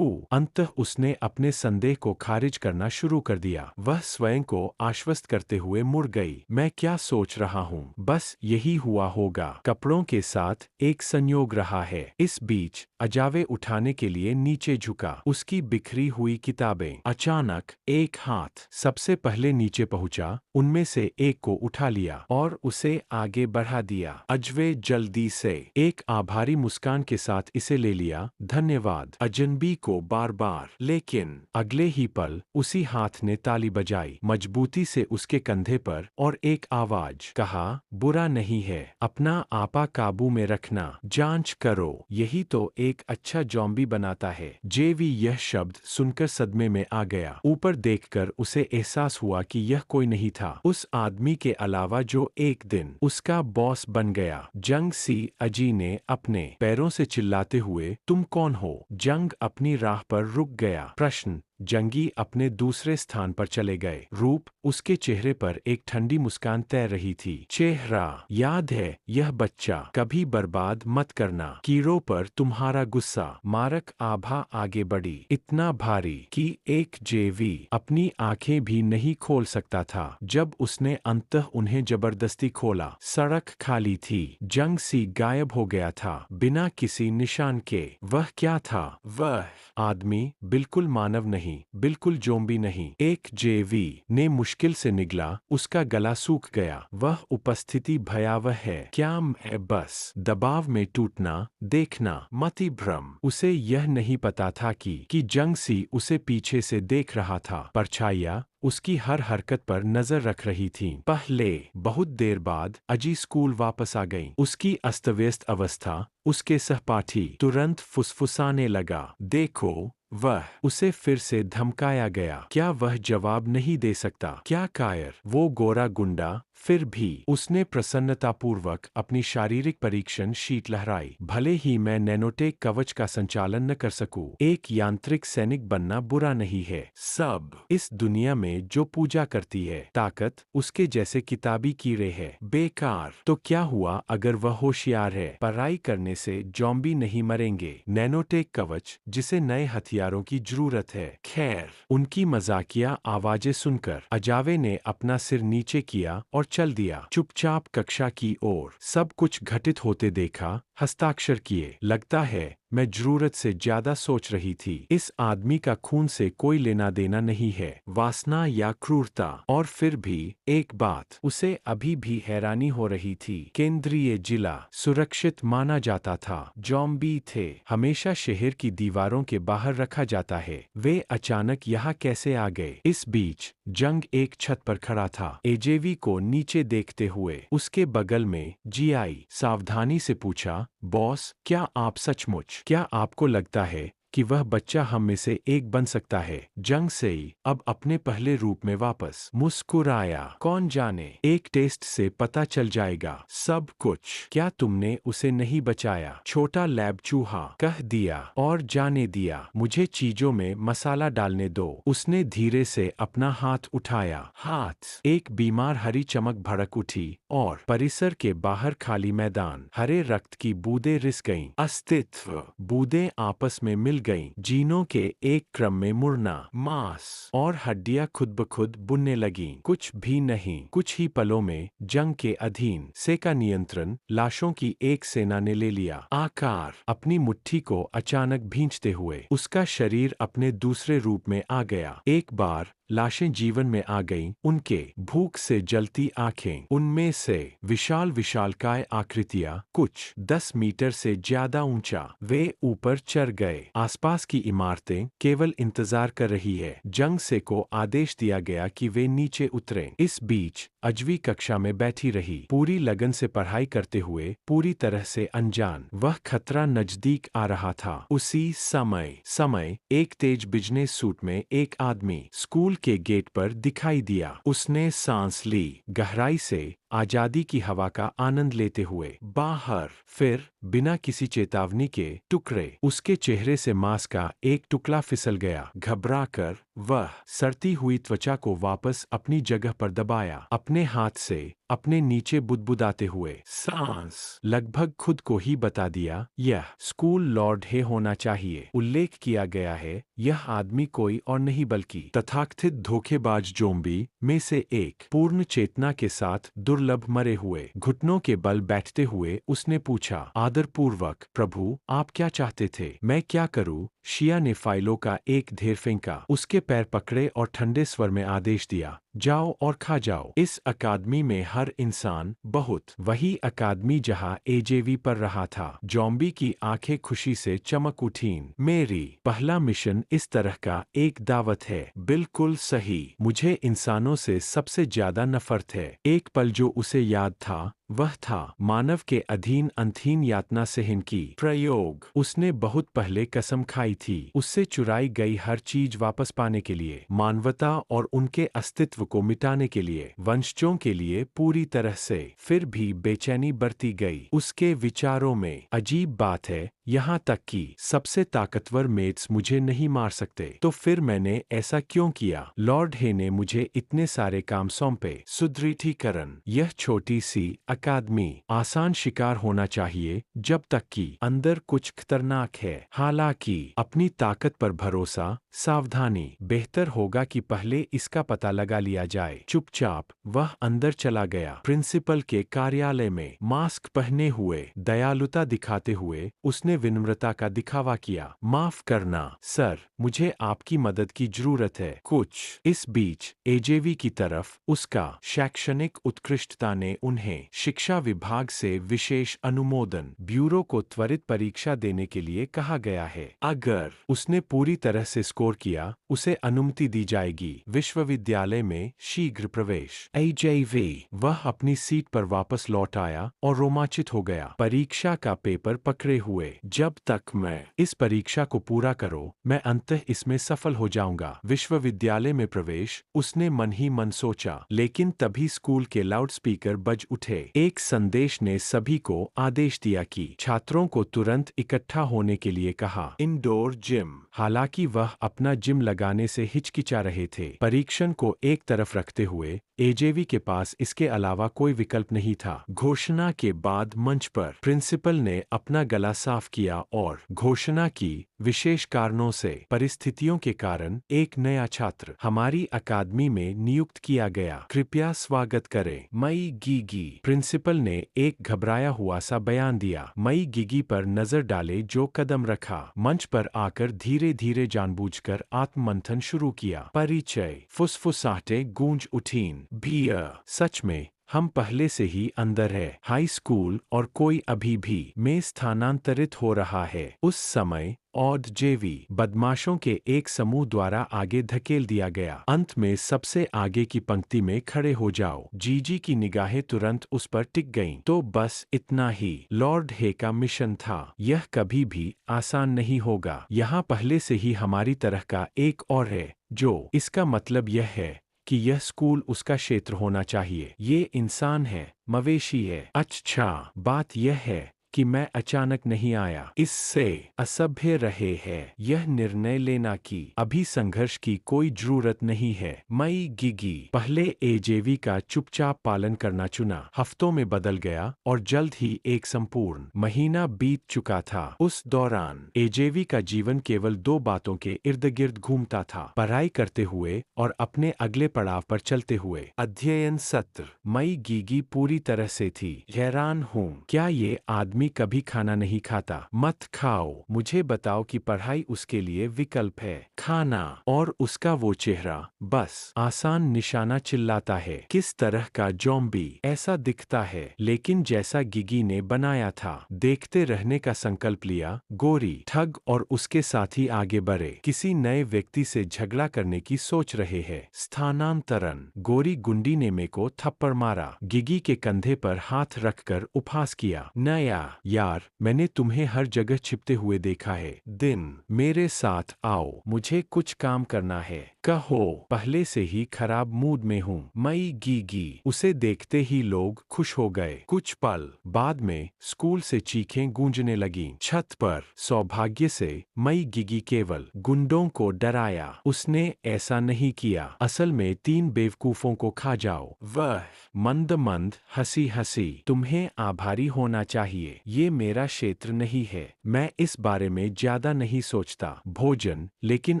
अंततः उसने अपने संदेह को खारिज करना शुरू कर दिया। वह स्वयं को आश्वस्त करते हुए मुड़ गई। मैं क्या सोच रहा हूँ, बस यही हुआ होगा। कपड़ों के साथ एक संयोग रहा है। इस बीच अजावे उठाने के लिए नीचे झुका। उसकी बिखरी हुई किताबें। अचानक एक हाथ सबसे पहले नीचे पहुंचा, उनमें से एक को उठा लिया और उसे आगे बढ़ा दिया। अजवे जल्दी से एक आभारी मुस्कान के साथ इसे ले लिया। धन्यवाद अजनबी को बार बार। लेकिन अगले ही पल उसी हाथ ने ताली बजाई, मजबूती से उसके कंधे पर, और एक आवाज कहा, बुरा नहीं है, अपना आपा काबू में रखना, जांच करो, यही तो एक अच्छा जॉम्बी बनाता है। जेवी यह शब्द सुनकर सदमे में आ गया। ऊपर देखकर उसे एहसास हुआ कि यह कोई नहीं था उस आदमी के अलावा जो एक दिन उसका बॉस बन गया। जंग सी अजी ने अपने पैरों से चिल्लाते हुए, तुम कौन हो? जंग अपनी राह पर रुक गया। प्रश्न जंगी अपने दूसरे स्थान पर चले गए। रूप उसके चेहरे पर एक ठंडी मुस्कान तैर रही थी। चेहरा याद है यह बच्चा, कभी बर्बाद मत करना। कीड़ों पर तुम्हारा गुस्सा। मारक आभा आगे बढ़ी, इतना भारी कि एक जेवी अपनी आंखें भी नहीं खोल सकता था। जब उसने अंततः उन्हें जबरदस्ती खोला, सड़क खाली थी। जंग सी गायब हो गया था, बिना किसी निशान के। वह क्या था? वह आदमी बिल्कुल मानव नहीं, बिल्कुल जोम्बी नहीं। एक जेवी ने मुश्किल से निगला, उसका गला सूख गया। वह उपस्थिति भयावह है। क्या मैं बस दबाव में टूटना देखना? मति भ्रम। उसे यह नहीं पता था कि जंग सी उसे पीछे से देख रहा था। परछाइयाँ उसकी हर हरकत पर नजर रख रही थीं। पहले बहुत देर बाद अजी स्कूल वापस आ गई। उसकी अस्तव्यस्त अवस्था उसके सहपाठी तुरंत फुसफुसाने लगा। देखो, वह उसे फिर से धमकाया गया। क्या वह जवाब नहीं दे सकता? क्या कायर? वो गोरा गुंडा? फिर भी उसने प्रसन्नतापूर्वक अपनी शारीरिक परीक्षण शीट लहराई। भले ही मैं नैनोटेक कवच का संचालन न कर सकूं, एक यांत्रिक सैनिक बनना बुरा नहीं है। सब इस दुनिया में जो पूजा करती है ताकत, उसके जैसे किताबी कीड़े है। बेकार। तो क्या हुआ अगर वह होशियार है? पढ़ाई करने से जॉम्बी नहीं मरेंगे। नैनोटेक कवच, जिसे नए हथियारों की जरूरत है। खैर, उनकी मजाकिया आवाजें सुनकर अजावे ने अपना सिर नीचे किया और चल दिया। चुपचाप कक्षा की ओर। सब कुछ घटित होते देखा, हस्ताक्षर किए। लगता है मैं जरूरत से ज्यादा सोच रही थी। इस आदमी का खून से कोई लेना देना नहीं है, वासना या क्रूरता। और फिर भी एक बात उसे अभी भी हैरानी हो रही थी। केंद्रीय जिला सुरक्षित माना जाता था। जॉम्बी थे, हमेशा शहर की दीवारों के बाहर रखा जाता है। वे अचानक यहाँ कैसे आ गए? इस बीच जंग एक छत पर खड़ा था, एजेवी को नीचे देखते हुए। उसके बगल में जीआई सावधानी से पूछा, बॉस, क्या आप सचमुच, क्या आपको लगता है कि वह बच्चा हम में से एक बन सकता है? जंग सेई अब अपने पहले रूप में वापस मुस्कुराया। कौन जाने, एक टेस्ट से पता चल जाएगा सब कुछ। क्या तुमने उसे नहीं बचाया? छोटा लैब चूहा कह दिया और जाने दिया। मुझे चीजों में मसाला डालने दो। उसने धीरे से अपना हाथ उठाया। हाथ एक बीमार हरी चमक भड़क उठी और परिसर के बाहर खाली मैदान। हरे रक्त की बूंदें रिस गईं। अस्तित्व बूंदें आपस में मिल गईं। जीनों के एक क्रम में मुड़ना। मांस और हड्डियां खुद ब खुद बुनने लगीं। कुछ भी नहीं। कुछ ही पलों में जंग के अधीन से का नियंत्रण लाशों की एक सेना ने ले लिया। आकार अपनी मुट्ठी को अचानक भींचते हुए उसका शरीर अपने दूसरे रूप में आ गया। एक बार लाशें जीवन में आ गईं, उनके भूख से जलती आंखें, उनमें से विशाल विशालकाय आकृतियां, कुछ 10 मीटर से ज्यादा ऊंचा। वे ऊपर चढ़ गए। आसपास की इमारतें केवल इंतजार कर रही है। जंग से को आदेश दिया गया कि वे नीचे उतरें। इस बीच अजवी कक्षा में बैठी रही, पूरी लगन से पढ़ाई करते हुए, पूरी तरह से अनजान। वह खतरा नजदीक आ रहा था। उसी समय एक तेज बिजनेस सूट में एक आदमी स्कूल के गेट पर दिखाई दिया। उसने सांस ली, गहराई से आजादी की हवा का आनंद लेते हुए। बाहर फिर बिना किसी चेतावनी के टुकड़े, उसके चेहरे से मांस का एक टुकड़ा फिसल गया। घबराकर वह सड़ती हुई त्वचा को वापस अपनी जगह पर दबाया, अपने हाथ से अपने नीचे बुदबुदाते हुए। सांस लगभग खुद को ही बता दिया, यह स्कूल लॉर्ड हे होना चाहिए। उल्लेख किया गया है, यह आदमी कोई और नहीं बल्कि तथाकथित धोखेबाज जोम्बी में से एक। पूर्ण चेतना के साथ दुर्लभ मरे हुए, घुटनों के बल बैठते हुए उसने पूछा आदरपूर्वक, प्रभु आप क्या चाहते थे? मैं क्या करूं? शिया ने फाइलों का एक ढेर फेंका, उसके पैर पकड़े और ठंडे स्वर में आदेश दिया, जाओ और खा जाओ। इस अकादमी में हर इंसान बहुत वही अकादमी जहां एजेवी पर रहा था। जॉम्बी की आंखें खुशी से चमक उठीं। मेरी पहला मिशन इस तरह का एक दावत है। बिल्कुल सही, मुझे इंसानों से सबसे ज्यादा नफरत है। एक पल जो उसे याद था वह था मानव के अधीन अंतहीन यातना सहन की प्रयोग। उसने बहुत पहले कसम खाई थी, उससे चुराई गई हर चीज वापस पाने के लिए, मानवता और उनके अस्तित्व को मिटाने के लिए, वंशजों के लिए पूरी तरह से। फिर भी बेचैनी बढ़ती गई उसके विचारों में। अजीब बात है, यहाँ तक कि सबसे ताकतवर मेट्स मुझे नहीं मार सकते, तो फिर मैंने ऐसा क्यों किया? लॉर्ड हे ने मुझे इतने सारे काम सौंपे। सुदृढ़ीकरण, यह छोटी सी अकादमी आसान शिकार होना चाहिए जब तक कि अंदर कुछ खतरनाक है। हालांकि अपनी ताकत पर भरोसा, सावधानी, बेहतर होगा कि पहले इसका पता लगा लिया जाए। चुपचाप वह अंदर चला गया। प्रिंसिपल के कार्यालय में मास्क पहने हुए, दयालुता दिखाते हुए उसने विनम्रता का दिखावा किया। माफ करना सर, मुझे आपकी मदद की जरूरत है। कुछ इस बीच एजेवी की तरफ उसका शैक्षणिक उत्कृष्टता ने उन्हें शिक्षा विभाग से विशेष अनुमोदन ब्यूरो को त्वरित परीक्षा देने के लिए कहा गया है। अगर उसने पूरी तरह से स्कोर किया, उसे अनुमति दी जाएगी विश्वविद्यालय में शीघ्र प्रवेश। एजेवी वह अपनी सीट पर वापस लौट आया और रोमांचित हो गया। परीक्षा का पेपर पकड़े हुए, जब तक मैं इस परीक्षा को पूरा करो, मैं अंततः इसमें सफल हो जाऊंगा। विश्वविद्यालय में प्रवेश, उसने मन ही मन सोचा। लेकिन तभी स्कूल के लाउडस्पीकर बज उठे। एक संदेश ने सभी को आदेश दिया कि छात्रों को तुरंत इकट्ठा होने के लिए कहा। Indoor gym. हालांकि वह अपना जिम लगाने से हिचकिचा रहे थे, परीक्षण को एक तरफ रखते हुए एजेवी के पास इसके अलावा कोई विकल्प नहीं था। घोषणा के बाद मंच पर प्रिंसिपल ने अपना गला साफ किया और घोषणा की, विशेष कारणों से, परिस्थितियों के कारण एक नया छात्र हमारी अकादमी में नियुक्त किया गया। कृपया स्वागत करें मई गिगी। प्रिंसिपल ने एक घबराया हुआ सा बयान दिया। मई गिगी पर नजर डाले जो कदम रखा। मंच पर आकर धीरे धीरे जानबूझकर आत्ममंथन शुरू किया। परिचय, फुसफुसाहटें गूंज उठीं। भैया, सच में हम पहले से ही अंदर है। हाई स्कूल और कोई अभी भी में स्थानांतरित हो रहा है। उस समय ऑड जेवी बदमाशों के एक समूह द्वारा आगे धकेल दिया गया। अंत में सबसे आगे की पंक्ति में खड़े हो जाओ। जीजी की निगाहें तुरंत उस पर टिक गईं। तो बस इतना ही लॉर्ड हे का मिशन था। यह कभी भी आसान नहीं होगा। यहाँ पहले से ही हमारी तरह का एक और है, जो इसका मतलब यह है कि यह स्कूल उसका क्षेत्र होना चाहिए। ये इंसान है, मवेशी है। अच्छा, बात यह है कि मैं अचानक नहीं आया। इससे असभ्य रहे हैं यह निर्णय लेना कि अभी संघर्ष की कोई जरूरत नहीं है। मई गिगी पहले एजेवी का चुपचाप पालन करना चुना। हफ्तों में बदल गया और जल्द ही एक संपूर्ण महीना बीत चुका था। उस दौरान एजेवी का जीवन केवल दो बातों के इर्द गिर्द घूमता था, पढ़ाई करते हुए और अपने अगले पड़ाव पर चलते हुए। अध्ययन सत्र। मई गिगी पूरी तरह से थी। हैरान हूँ, क्या ये आदमी आदमी कभी खाना नहीं खाता। मत खाओ। मुझे बताओ कि पढ़ाई उसके लिए विकल्प है। खाना। और उसका वो चेहरा, बस आसान निशाना चिल्लाता है। किस तरह का ज़ॉम्बी? ऐसा दिखता है, लेकिन जैसा गिगी ने बनाया था। देखते रहने का संकल्प लिया। गोरी ठग और उसके साथी आगे बढ़े, किसी नए व्यक्ति से झगड़ा करने की सोच रहे हैं। स्थानांतरण। गोरी गुंडी ने मे को थप्पड़ मारा। गिगी के कंधे पर हाथ रखकर उपहास किया। नया यार, मैंने तुम्हें हर जगह छिपते हुए देखा है। दिन, मेरे साथ आओ, मुझे कुछ काम करना है। कहो। पहले से ही खराब मूड में हूँ। मई गिगी। उसे देखते ही लोग खुश हो गए। कुछ पल बाद में स्कूल से चीखें गूंजने लगीं। छत पर सौभाग्य से मई गिगी केवल गुंडों को डराया। उसने ऐसा नहीं किया। असल में 3 बेवकूफों को खा जाओ। वह मंद मंद हंसी हंसी। तुम्हें आभारी होना चाहिए। ये मेरा क्षेत्र नहीं है। मैं इस बारे में ज्यादा नहीं सोचता। भोजन, लेकिन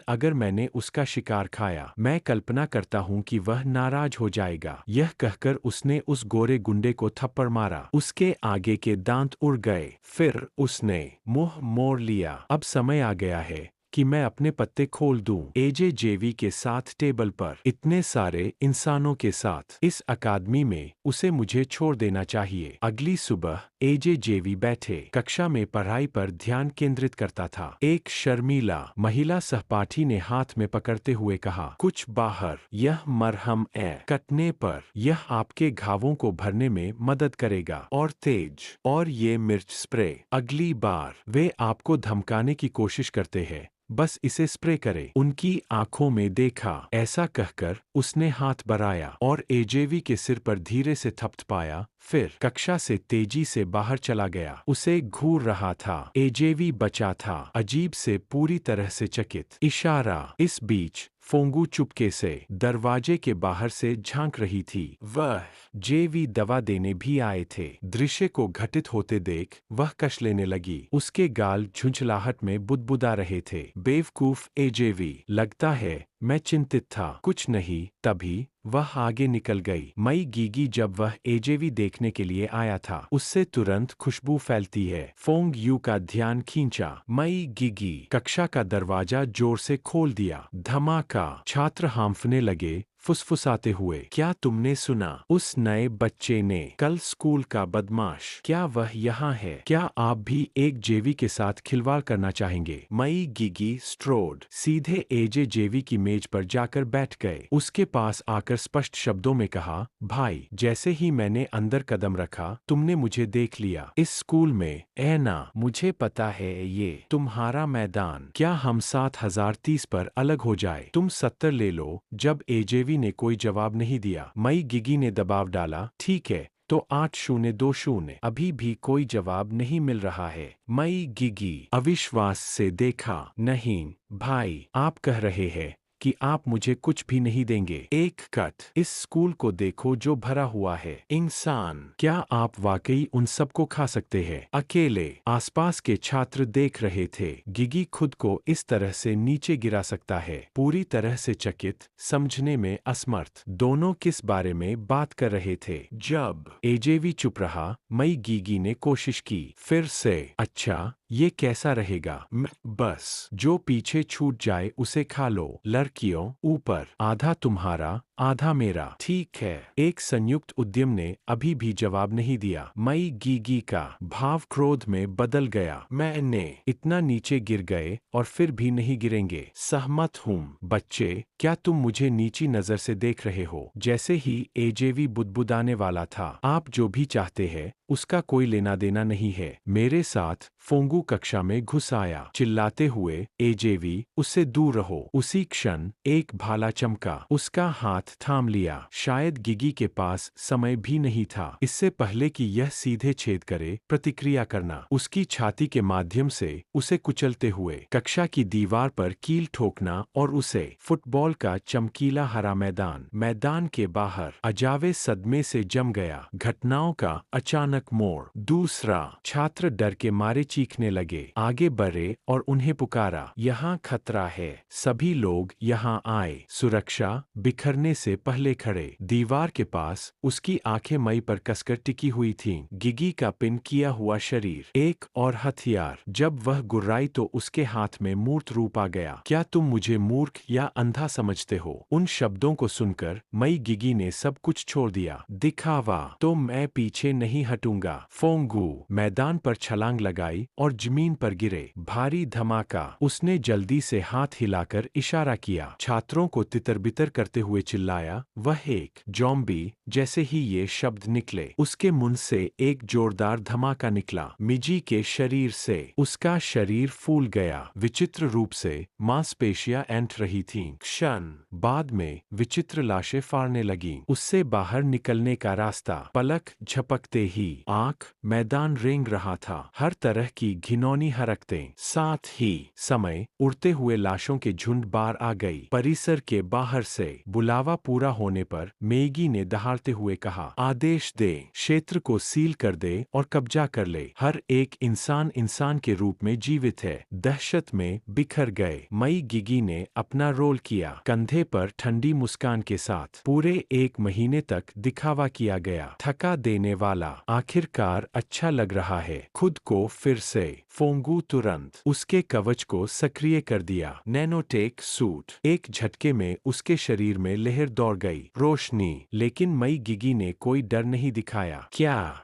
अगर मैंने उसका शिकार खाया, मैं कल्पना करता हूँ कि वह नाराज हो जाएगा। यह कहकर उसने उस गोरे गुंडे को थप्पड़ मारा। उसके आगे के दांत उड़ गए। फिर उसने मुंह मोड़ लिया। अब समय आ गया है कि मैं अपने पत्ते खोल दूं। एजे जेवी के साथ टेबल पर, इतने सारे इंसानों के साथ, इस अकादमी में, उसे मुझे छोड़ देना चाहिए। अगली सुबह एजे जेवी बैठे कक्षा में पढ़ाई पर ध्यान केंद्रित करता था। एक शर्मीला महिला सहपाठी ने हाथ में पकड़ते हुए कहा, कुछ बाहर। यह मरहम है। कटने पर यह आपके घावों को भरने में मदद करेगा। और तेज। और ये मिर्च स्प्रे। अगली बार वे आपको धमकाने की कोशिश करते हैं, बस इसे स्प्रे करें। उनकी आंखों में देखा। ऐसा कहकर उसने हाथ बढ़ाया और एजेवी के सिर पर धीरे से थपथपाया। फिर कक्षा से तेजी से बाहर चला गया। उसे घूर रहा था। एजेवी बचा था, अजीब से पूरी तरह से चकित। इशारा। इस बीच फोंगू चुपके से दरवाजे के बाहर से झांक रही थी। वह जेवी दवा देने भी आए थे। दृश्य को घटित होते देख वह कश लेने लगी। उसके गाल झुंझलाहट में बुदबुदा रहे थे। बेवकूफ एजेवी, लगता है मैं चिंतित था। कुछ नहीं। तभी वह आगे निकल गई। मई गिगी जब वह एजेवी देखने के लिए आया था, उससे तुरंत खुशबू फैलती है। फोंग यू का ध्यान खींचा। मई गिगी कक्षा का दरवाजा जोर से खोल दिया। धमाका। छात्र हांफने लगे, फुसफुसाते हुए। क्या तुमने सुना? उस नए बच्चे ने, कल स्कूल का बदमाश, क्या वह यहाँ है? क्या आप भी एक जेवी के साथ खिलवाड़ करना चाहेंगे? मई गिगी स्ट्रोड सीधे एजे जेवी की मेज पर जाकर बैठ गए। उसके पास आकर स्पष्ट शब्दों में कहा, भाई, जैसे ही मैंने अंदर कदम रखा, तुमने मुझे देख लिया। इस स्कूल में, ऐना, मुझे पता है ये तुम्हारा मैदान। क्या हम 7030 पर अलग हो जाए? तुम 70 ले लो। जब एजेवी ने कोई जवाब नहीं दिया, मई गिगी ने दबाव डाला, ठीक है, तो 8020। अभी भी कोई जवाब नहीं मिल रहा है। मई गिगी अविश्वास से देखा। नहीं भाई, आप कह रहे हैं कि आप मुझे कुछ भी नहीं देंगे? एक कट। इस स्कूल को देखो जो भरा हुआ है। इंसान, क्या आप वाकई उन सबको खा सकते हैं? अकेले? आसपास के छात्र देख रहे थे। गिगी खुद को इस तरह से नीचे गिरा सकता है। पूरी तरह से चकित, समझने में असमर्थ। दोनों किस बारे में बात कर रहे थे? जब एजेवी चुप रहा, मई गिगी ने कोशिश की। फिर से, अच्छा, ये कैसा रहेगा? बस जो पीछे छूट जाए उसे खा लो। लड़कियों, ऊपर, आधा तुम्हारा, आधा मेरा। ठीक है। एक संयुक्त उद्यम ने अभी भी जवाब नहीं दिया। मई गिगी का भाव क्रोध में बदल गया। मैंने इतना नीचे गिर गए और फिर भी नहीं गिरेंगे। सहमत हूँ। बच्चे, क्या तुम मुझे नीची नजर से देख रहे हो? जैसे ही एजेवी बुदबुदाने वाला था, आप जो भी चाहते हैं उसका कोई लेना देना नहीं है। मेरे साथ। फोंगू कक्षा में घुस आया, चिल्लाते हुए, एजेवी, उससे दूर रहो। उसी क्षण एक भाला चमका। उसका हाथ थाम लिया। शायद गिगी के पास समय भी नहीं था, इससे पहले कि यह सीधे छेद करे, प्रतिक्रिया करना। उसकी छाती के माध्यम से उसे कुचलते हुए कक्षा की दीवार पर कील ठोकना और उसे फुटबॉल का चमकीला हरा मैदान के बाहर अजावे सदमे से जम गया। घटनाओं का अचानक मोड़। दूसरा छात्र डर के मारे चीखने लगे, आगे बढ़े और उन्हें पुकारा, यहाँ खतरा है। सभी लोग यहाँ आए। सुरक्षा बिखरने से पहले खड़े। दीवार के पास उसकी आंखें मई पर कसकर टिकी हुई थीं। गिगी का पिन किया हुआ शरीर, एक और हथियार। जब वह गुर्राई तो उसके हाथ में मूर्त रूप आ गया। क्या तुम मुझे मूर्ख या अंधा समझते हो? उन शब्दों को सुनकर मई गिगी ने सब कुछ छोड़ दिया। दिखावा तो मैं पीछे नहीं हटूंगा। फोंगू मैदान पर छलांग लगाई और जमीन पर गिरे। भारी धमाका। उसने जल्दी से हाथ हिलाकर इशारा किया। छात्रों को तितर-बितर करते हुए चिल्लाया, वह एक ज़ॉम्बी। जैसे ही ये शब्द निकले, उसके मुंह से एक जोरदार धमाका निकला। मिजी के शरीर से। उसका शरीर फूल गया। विचित्र रूप से मांसपेशियां ऐंठ रही थीं। क्षण बाद में विचित्र लाशें फाड़ने लगीं। उससे बाहर निकलने का रास्ता। पलक झपकते ही आंख मैदान रेंग रहा था। हर तरह की घिनौनी हरकतें। साथ ही समय उड़ते हुए लाशों के झुंड बाहर आ गई। परिसर के बाहर से बुलावा पूरा होने पर मेगी ने दहाड़ते हुए कहा, आदेश दे, क्षेत्र को सील कर दे और कब्जा कर ले। हर एक इंसान इंसान के रूप में जीवित है। दहशत में बिखर गए। मई गिगी ने अपना रोल किया। कंधे पर ठंडी मुस्कान के साथ। पूरे 1 महीने तक दिखावा किया गया। थका देने वाला। आखिरकार अच्छा लग रहा है। खुद को फिर से। फोंगू तुरंत उसके कवच को सक्रिय कर दिया। Nanotech suit. एक झटके में उसके शरीर में लहर दौड़ गई। रोशनी। लेकिन मई गिगी ने कोई डर नहीं दिखाया।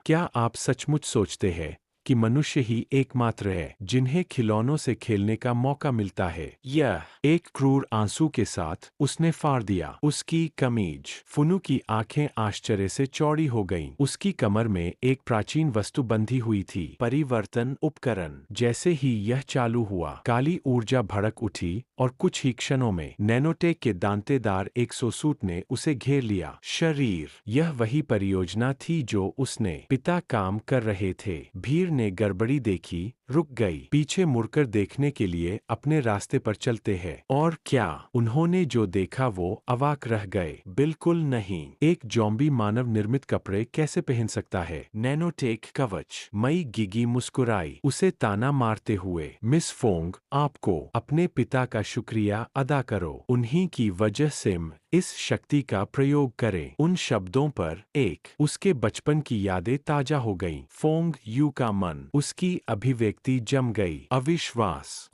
क्या आप सचमुच सोचते हैं कि मनुष्य ही एकमात्र है जिन्हें खिलौनों से खेलने का मौका मिलता है? यह एक क्रूर आंसू के साथ उसने फाड़ दिया। उसकी कमीज। फुनु की आंखें आश्चर्य से चौड़ी हो गईं। उसकी कमर में एक प्राचीन वस्तु बंधी हुई थी। परिवर्तन उपकरण। जैसे ही यह चालू हुआ, काली ऊर्जा भड़क उठी और कुछ ही क्षणों में नैनोटेक के दांतेदार एक्सोसूट ने उसे घेर लिया। शरीर। यह वही परियोजना थी जो उसने पिता काम कर रहे थे। भीड़ ने गड़बड़ी देखी, रुक गई। पीछे मुड़कर देखने के लिए अपने रास्ते पर चलते हैं। और क्या उन्होंने जो देखा वो अवाक रह गए। बिल्कुल नहीं। एक ज़ॉम्बी मानव निर्मित कपड़े कैसे पहन सकता है? नैनोटेक कवच। मई गिगी मुस्कुराई, उसे ताना मारते हुए। मिस फोंग, आपको अपने पिता का शुक्रिया अदा करो। उन्हीं की वजह से इस शक्ति का प्रयोग करें। उन शब्दों पर उसके बचपन की यादें ताजा हो गईं। फोंग यू का मन, उसकी अभिव्यक्ति जम गई। अविश्वास।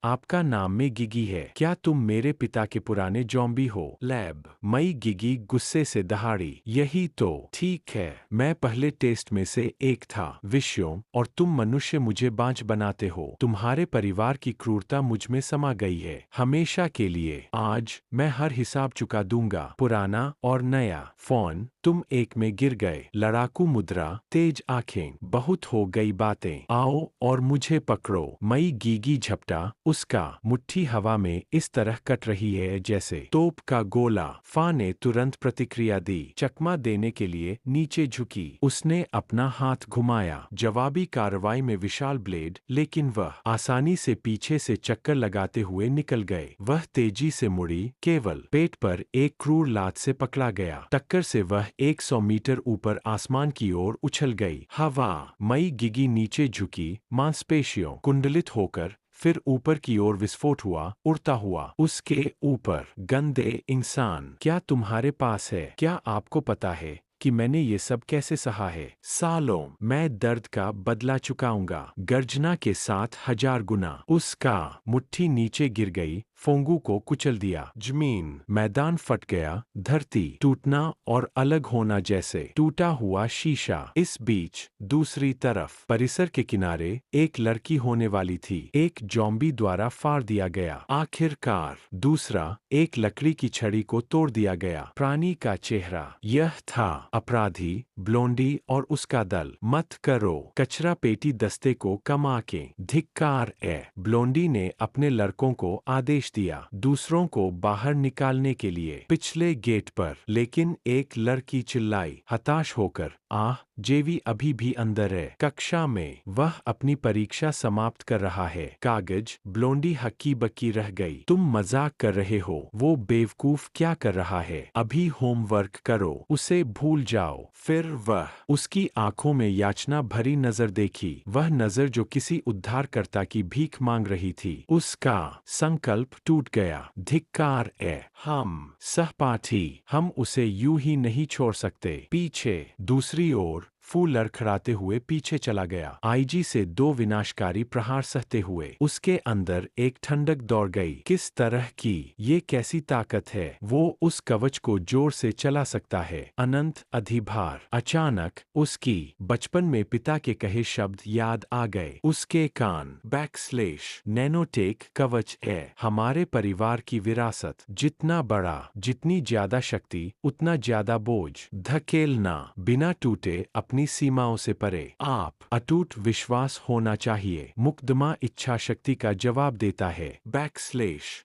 आपका नाम में गिगी है। क्या तुम मेरे पिता के पुराने ज़ॉम्बी हो? लैब। मई गिगी गुस्से से दहाड़ी। यही तो ठीक है। मैं पहले टेस्ट में से एक था। विषयों और तुम मनुष्य मुझे बांझ बनाते हो। तुम्हारे परिवार की क्रूरता मुझ में समा गई है। हमेशा के लिए। आज मैं हर हिसाब चुका दूंगा। पुराना और नया। फोन। तुम एक में गिर गए। लड़ाकू मुद्रा, तेज आंखें। बहुत हो गई बातें। आओ और मुझे पकड़ो। मई गिगी झपटा। उसका मुट्ठी हवा में इस तरह कट रही है जैसे तोप का गोला। फा ने तुरंत प्रतिक्रिया दी। चकमा देने के लिए नीचे झुकी। उसने अपना हाथ घुमाया। जवाबी कार्रवाई में विशाल ब्लेड, लेकिन वह आसानी से पीछे से चक्कर लगाते हुए निकल गए। वह तेजी से मुड़ी, केवल पेट पर एक क्रूर लात से पकड़ा गया। टक्कर से वह 100 मीटर ऊपर आसमान की ओर उछल गई। हवा। मई गिगी नीचे झुकी, मांसपेशियों कुंडलित होकर फिर ऊपर की ओर विस्फोट हुआ, उड़ता हुआ। उसके ऊपर गंदे इंसान। क्या तुम्हारे पास है? क्या आपको पता है कि मैंने ये सब कैसे सहा है? सालों। मैं दर्द का बदला चुकाऊंगा। गर्जना के साथ 1000 गुना। उसका मुट्ठी नीचे गिर गई, फोंगू को कुचल दिया। जमीन। मैदान फट गया। धरती टूटना और अलग होना जैसे टूटा हुआ शीशा। इस बीच दूसरी तरफ परिसर के किनारे एक लड़की होने वाली थी। एक ज़ॉम्बी द्वारा फाड़ दिया गया। आखिरकार दूसरा एक लकड़ी की छड़ी को तोड़ दिया गया। प्राणी का चेहरा। यह था अपराधी, ब्लोंडी और उसका दल। मत करो। कचरा पेटी दस्ते को कमा के। धिक्कार है। ब्लोंडी ने अपने लड़कों को आदेश दिया, दूसरों को बाहर निकालने के लिए। पिछले गेट पर। लेकिन एक लड़की चिल्लाई, हताश होकर, आह, जेवी अभी भी अंदर है। कक्षा में वह अपनी परीक्षा समाप्त कर रहा है। कागज। ब्लोंडी हक्की बक्की रह गई। तुम मजाक कर रहे हो। वो बेवकूफ क्या कर रहा है? अभी होमवर्क करो, उसे भूल जाओ। फिर वह उसकी आंखों में याचना भरी नजर देखी, वह नजर जो किसी उद्धारकर्ता की भीख मांग रही थी। उसका संकल्प टूट गया। धिक्कार है, हम सहपाठी, हम उसे यूं ही नहीं छोड़ सकते। पीछे दूसरी ओर फूल लड़खड़ाते हुए पीछे चला गया। आईजी से 2 विनाशकारी प्रहार सहते हुए उसके अंदर एक ठंडक दौड़ गई। किस तरह की ये कैसी ताकत है? वो उस कवच को जोर से चला सकता है। अनंत अधिभार। अचानक उसकी बचपन में पिता के कहे शब्द याद आ गए। उसके कान। नैनोटेक कवच है हमारे परिवार की विरासत। जितना बड़ा, जितनी ज्यादा शक्ति, उतना ज्यादा बोझ। धकेलना बिना टूटे अपनी सीमाओं से परे। आप अटूट विश्वास होना चाहिए। मुकदमा इच्छा शक्ति का जवाब देता है।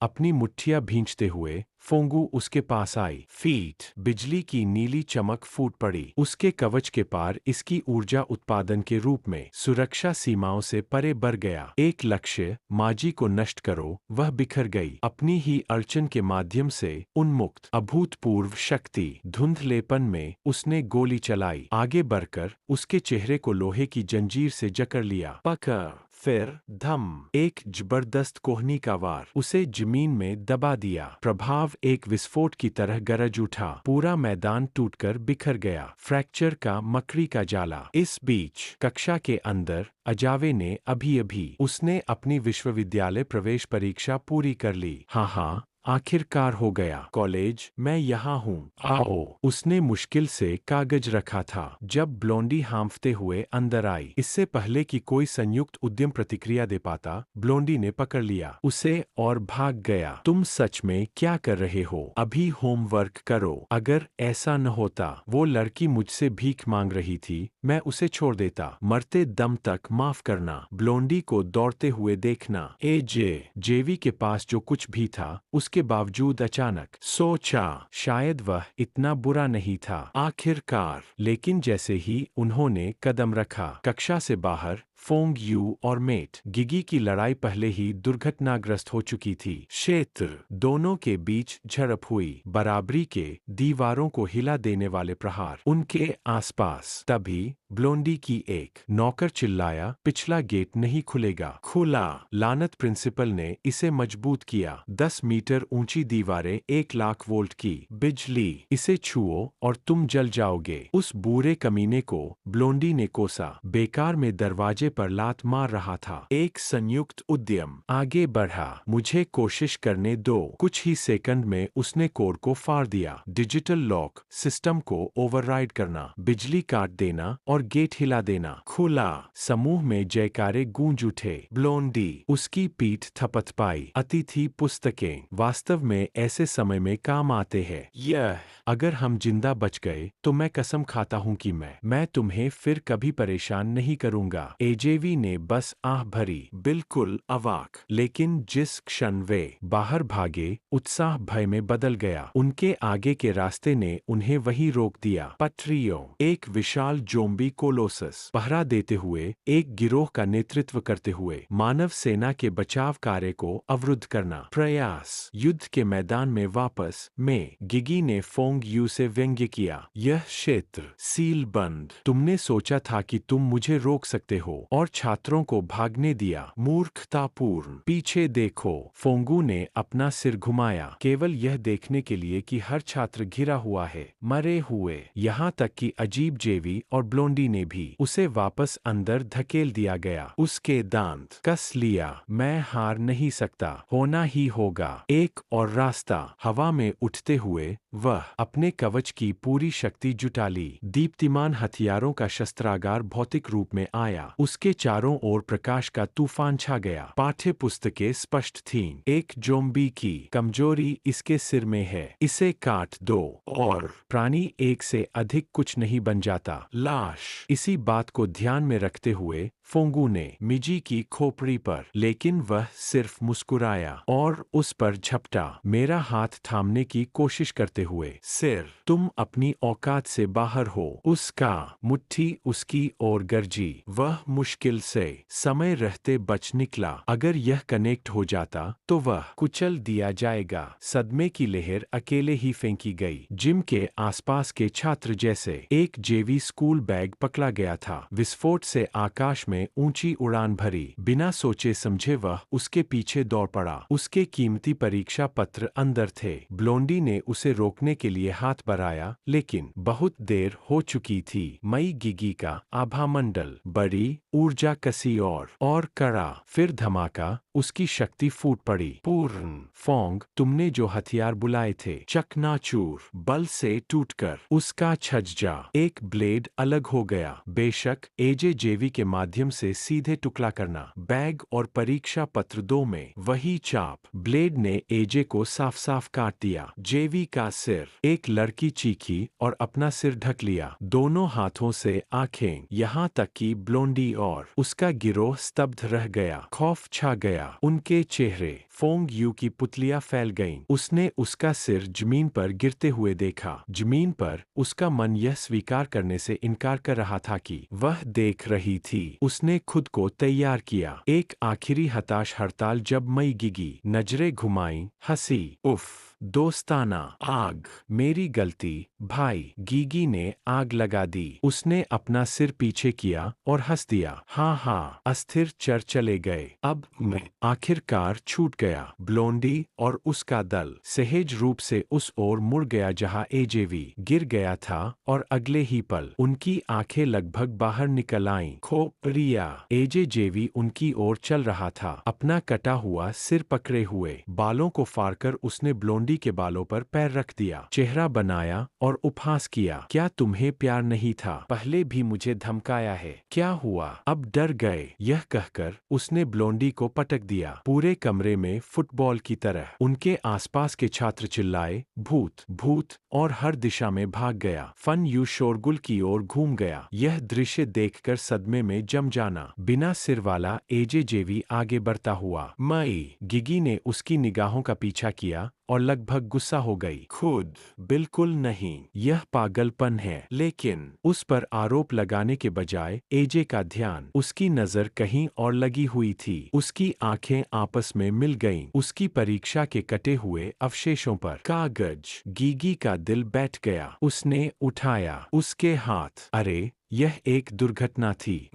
अपनी मुट्ठियां भींचते हुए फोंगू उसके पास आई। फीट। बिजली की नीली चमक फूट पड़ी। उसके कवच के पार इसकी ऊर्जा उत्पादन के रूप में सुरक्षा सीमाओं से परे बढ़ गया। एक लक्ष्य, माजी को नष्ट करो। वह बिखर गई। अपनी ही अड़चन के माध्यम से उन्मुक्त अभूतपूर्व शक्ति। धुंधलेपन में उसने गोली चलाई। आगे बढ़कर उसके चेहरे को लोहे की जंजीर से जकड़ लिया। पकड़। फिर धम। एक जबरदस्त कोहनी का वार उसे जमीन में दबा दिया। प्रभाव एक विस्फोट की तरह गरज उठा। पूरा मैदान टूटकर बिखर गया। फ्रैक्चर का मकड़ी का जाला। इस बीच कक्षा के अंदर अजावे ने अभी उसने अपनी विश्वविद्यालय प्रवेश परीक्षा पूरी कर ली। हाँ, आखिरकार हो गया। कॉलेज, मैं यहाँ हूँ, आओ। उसने मुश्किल से कागज रखा था जब ब्लोंडी हांफते हुए अंदर आई। इससे पहले कि कोई संयुक्त उद्यम प्रतिक्रिया दे पाता, ब्लोंडी ने पकड़ लिया उसे और भाग गया। तुम सच में क्या कर रहे हो? अभी होमवर्क करो। अगर ऐसा न होता, वो लड़की मुझसे भीख मांग रही थी, मैं उसे छोड़ देता। मरते दम तक माफ करना। ब्लोंडी को दौड़ते हुए देखना। जेवी के पास जो कुछ भी था, उसके बावजूद अचानक सोचा शायद वह इतना बुरा नहीं था आखिरकार। लेकिन जैसे ही उन्होंने कदम रखा, कक्षा से बाहर फोंग यू और मेट गिगी की लड़ाई पहले ही दुर्घटनाग्रस्त हो चुकी थी। क्षेत्र दोनों के बीच झड़प हुई। बराबरी के दीवारों को हिला देने वाले प्रहार उनके आसपास। तभी ब्लोंडी की एक नौकर चिल्लाया, पिछला गेट नहीं खुलेगा। खुला। लानत प्रिंसिपल ने इसे मजबूत किया। 10 मीटर ऊंची दीवारें, 1,00,000 वोल्ट की बिजली। इसे छुओ और तुम जल जाओगे। उस बूरे कमीने को ब्लोंडी ने कोसा। बेकार में दरवाजे पर लात मार रहा था। एक संयुक्त उद्यम आगे बढ़ा। मुझे कोशिश करने दो। कुछ ही सेकंड में उसने कोड को फाड़ दिया। डिजिटल लॉक सिस्टम को ओवरराइड करना, बिजली काट देना और गेट हिला देना। खुला। समूह में जयकारे गूंज उठे। ब्लोंडी उसकी पीठ थपथपाई। अतिथि पुस्तकें वास्तव में ऐसे समय में काम आते हैं। यह अगर हम जिंदा बच गए तो मैं कसम खाता हूं कि मैं तुम्हें फिर कभी परेशान नहीं करूंगा। एजेवी ने बस आह भरी, बिल्कुल अवाक। लेकिन जिस क्षण वे बाहर भागे, उत्साह भय में बदल गया। उनके आगे के रास्ते ने उन्हें वहीं रोक दिया। पटरियों। एक विशाल जोम्बी कोलोसस पहरा देते हुए, एक गिरोह का नेतृत्व करते हुए, मानव सेना के बचाव कार्य को अवरुद्ध करना। प्रयास। युद्ध के मैदान में वापस में गिगी ने फोंग यू से व्यंग्य किया। यह क्षेत्र सील बंद। तुमने सोचा था कि तुम मुझे रोक सकते हो और छात्रों को भागने दिया। मूर्खतापूर्ण। पीछे देखो। फोंगू ने अपना सिर घुमाया, केवल यह देखने के लिए कि हर छात्र घिरा हुआ है, मरे हुए। यहाँ तक कि अजीब जेवी और ब्लोंडी ने भी। उसे वापस अंदर धकेल दिया गया। उसके दांत कस लिया। मैं हार नहीं सकता, होना ही होगा। एक और रास्ता। हवा में उठते हुए वह अपने कवच की पूरी शक्ति जुटा ली। दीप्तिमान हथियारों का शस्त्रागार भौतिक रूप में आया। उसके चारों ओर प्रकाश का तूफान छा गया। पाठ्य पुस्तकें स्पष्ट थीं। एक जोम्बी की कमजोरी इसके सिर में है, इसे काट दो और प्राणी एक से अधिक कुछ नहीं बन जाता। लाश। इसी बात को ध्यान में रखते हुए फोंगू ने मिजी की खोपड़ी पर, लेकिन वह सिर्फ मुस्कुराया और उस पर झपटा, मेरा हाथ थामने की कोशिश करते हुए। सिर, तुम अपनी औकात से बाहर हो। उसका मुट्ठी उसकी ओर गरजी। वह मुश्किल से समय रहते बच निकला। अगर यह कनेक्ट हो जाता तो वह कुचल दिया जाएगा। सदमे की लहर अकेले ही फेंकी गई। जिम के आसपास के छात्र जैसे एक जेवी स्कूल बैग पकड़ा गया था। विस्फोट से आकाश में ऊंची उड़ान भरी। बिना सोचे समझे वह उसके पीछे दौड़ पड़ा। उसके कीमती परीक्षा पत्र अंदर थे। ब्लोंडी ने उसे रोकने के लिए हाथ बढ़ाया, लेकिन बहुत देर हो चुकी थी। मई गिगी का आभा मंडल, बड़ी ऊर्जा कसी और कड़ा। फिर धमाका, उसकी शक्ति फूट पड़ी। पूर्ण फोंग, तुमने जो हथियार बुलाए थे चकनाचूर, बल से टूटकर उसका छज्जा, एक ब्लेड अलग हो गया। बेशक एजे जेवी के माध्यम से सीधे टुकड़ा करना। बैग और परीक्षा पत्र दो में वही चाप। ब्लेड ने एजे को साफ साफ काट दिया। जेवी का सिर। एक लड़की चीखी और अपना सिर ढक लिया, दोनों हाथों से आंखें, यहाँ तक कि ब्लोंडी और उसका गिरोह स्तब्ध रह गया। खौफ छा गया उनके चेहरे। फोंग यू की पुतलियां फैल गईं। उसने उसका सिर जमीन पर गिरते हुए देखा। जमीन पर उसका मन यह स्वीकार करने से इनकार कर रहा था कि वह देख रही थी। उसने खुद को तैयार किया। एक आखिरी हताश हड़ताल। जब मई गिगी नजरें घुमाई, हंसी, उफ, दोस्ताना। आग, मेरी गलती भाई। गीगी ने आग लगा दी। उसने अपना सिर पीछे किया और हंस दिया। हाँ हाँ, अस्थिर चर चले गए। अब मैं आखिरकार छूट गया। ब्लोंडी और उसका दल सहज रूप से उस ओर मुड़ गया जहां एजेवी गिर गया था, और अगले ही पल उनकी आंखें लगभग बाहर निकल आईं। खोपड़िया। एजे जेवी उनकी ओर चल रहा था, अपना कटा हुआ सिर पकड़े हुए। बालों को फाड़कर उसने ब्लोंडी के बालों पर पैर रख दिया, चेहरा बनाया और उपहास किया। क्या तुम्हें प्यार नहीं था? पहले भी मुझे धमकाया है। क्या हुआ? अब डर गए? यह कहकर उसने ब्लोंडी को पटक दिया, पूरे कमरे में फुटबॉल की तरह। उनके आसपास के छात्र चिल्लाए, भूत भूत, और हर दिशा में भाग गया। फन यू शोरगुल की ओर घूम गया। यह दृश्य देखकर सदमे में जम जाना। बिना सिर वाला एजे जेवी आगे बढ़ता हुआ। मई गिगी ने उसकी निगाहों का पीछा किया और लगभग गुस्सा हो गई। खुद बिल्कुल नहीं, यह पागलपन है। लेकिन उस पर आरोप लगाने के बजाय एजे का ध्यान, उसकी नजर कहीं और लगी हुई थी। उसकी आंखें आपस में मिल गईं, उसकी परीक्षा के कटे हुए अवशेषों पर। कागज। गीगी का दिल बैठ गया। उसने उठाया उसके हाथ। अरे, यह एक दुर्घटना थी।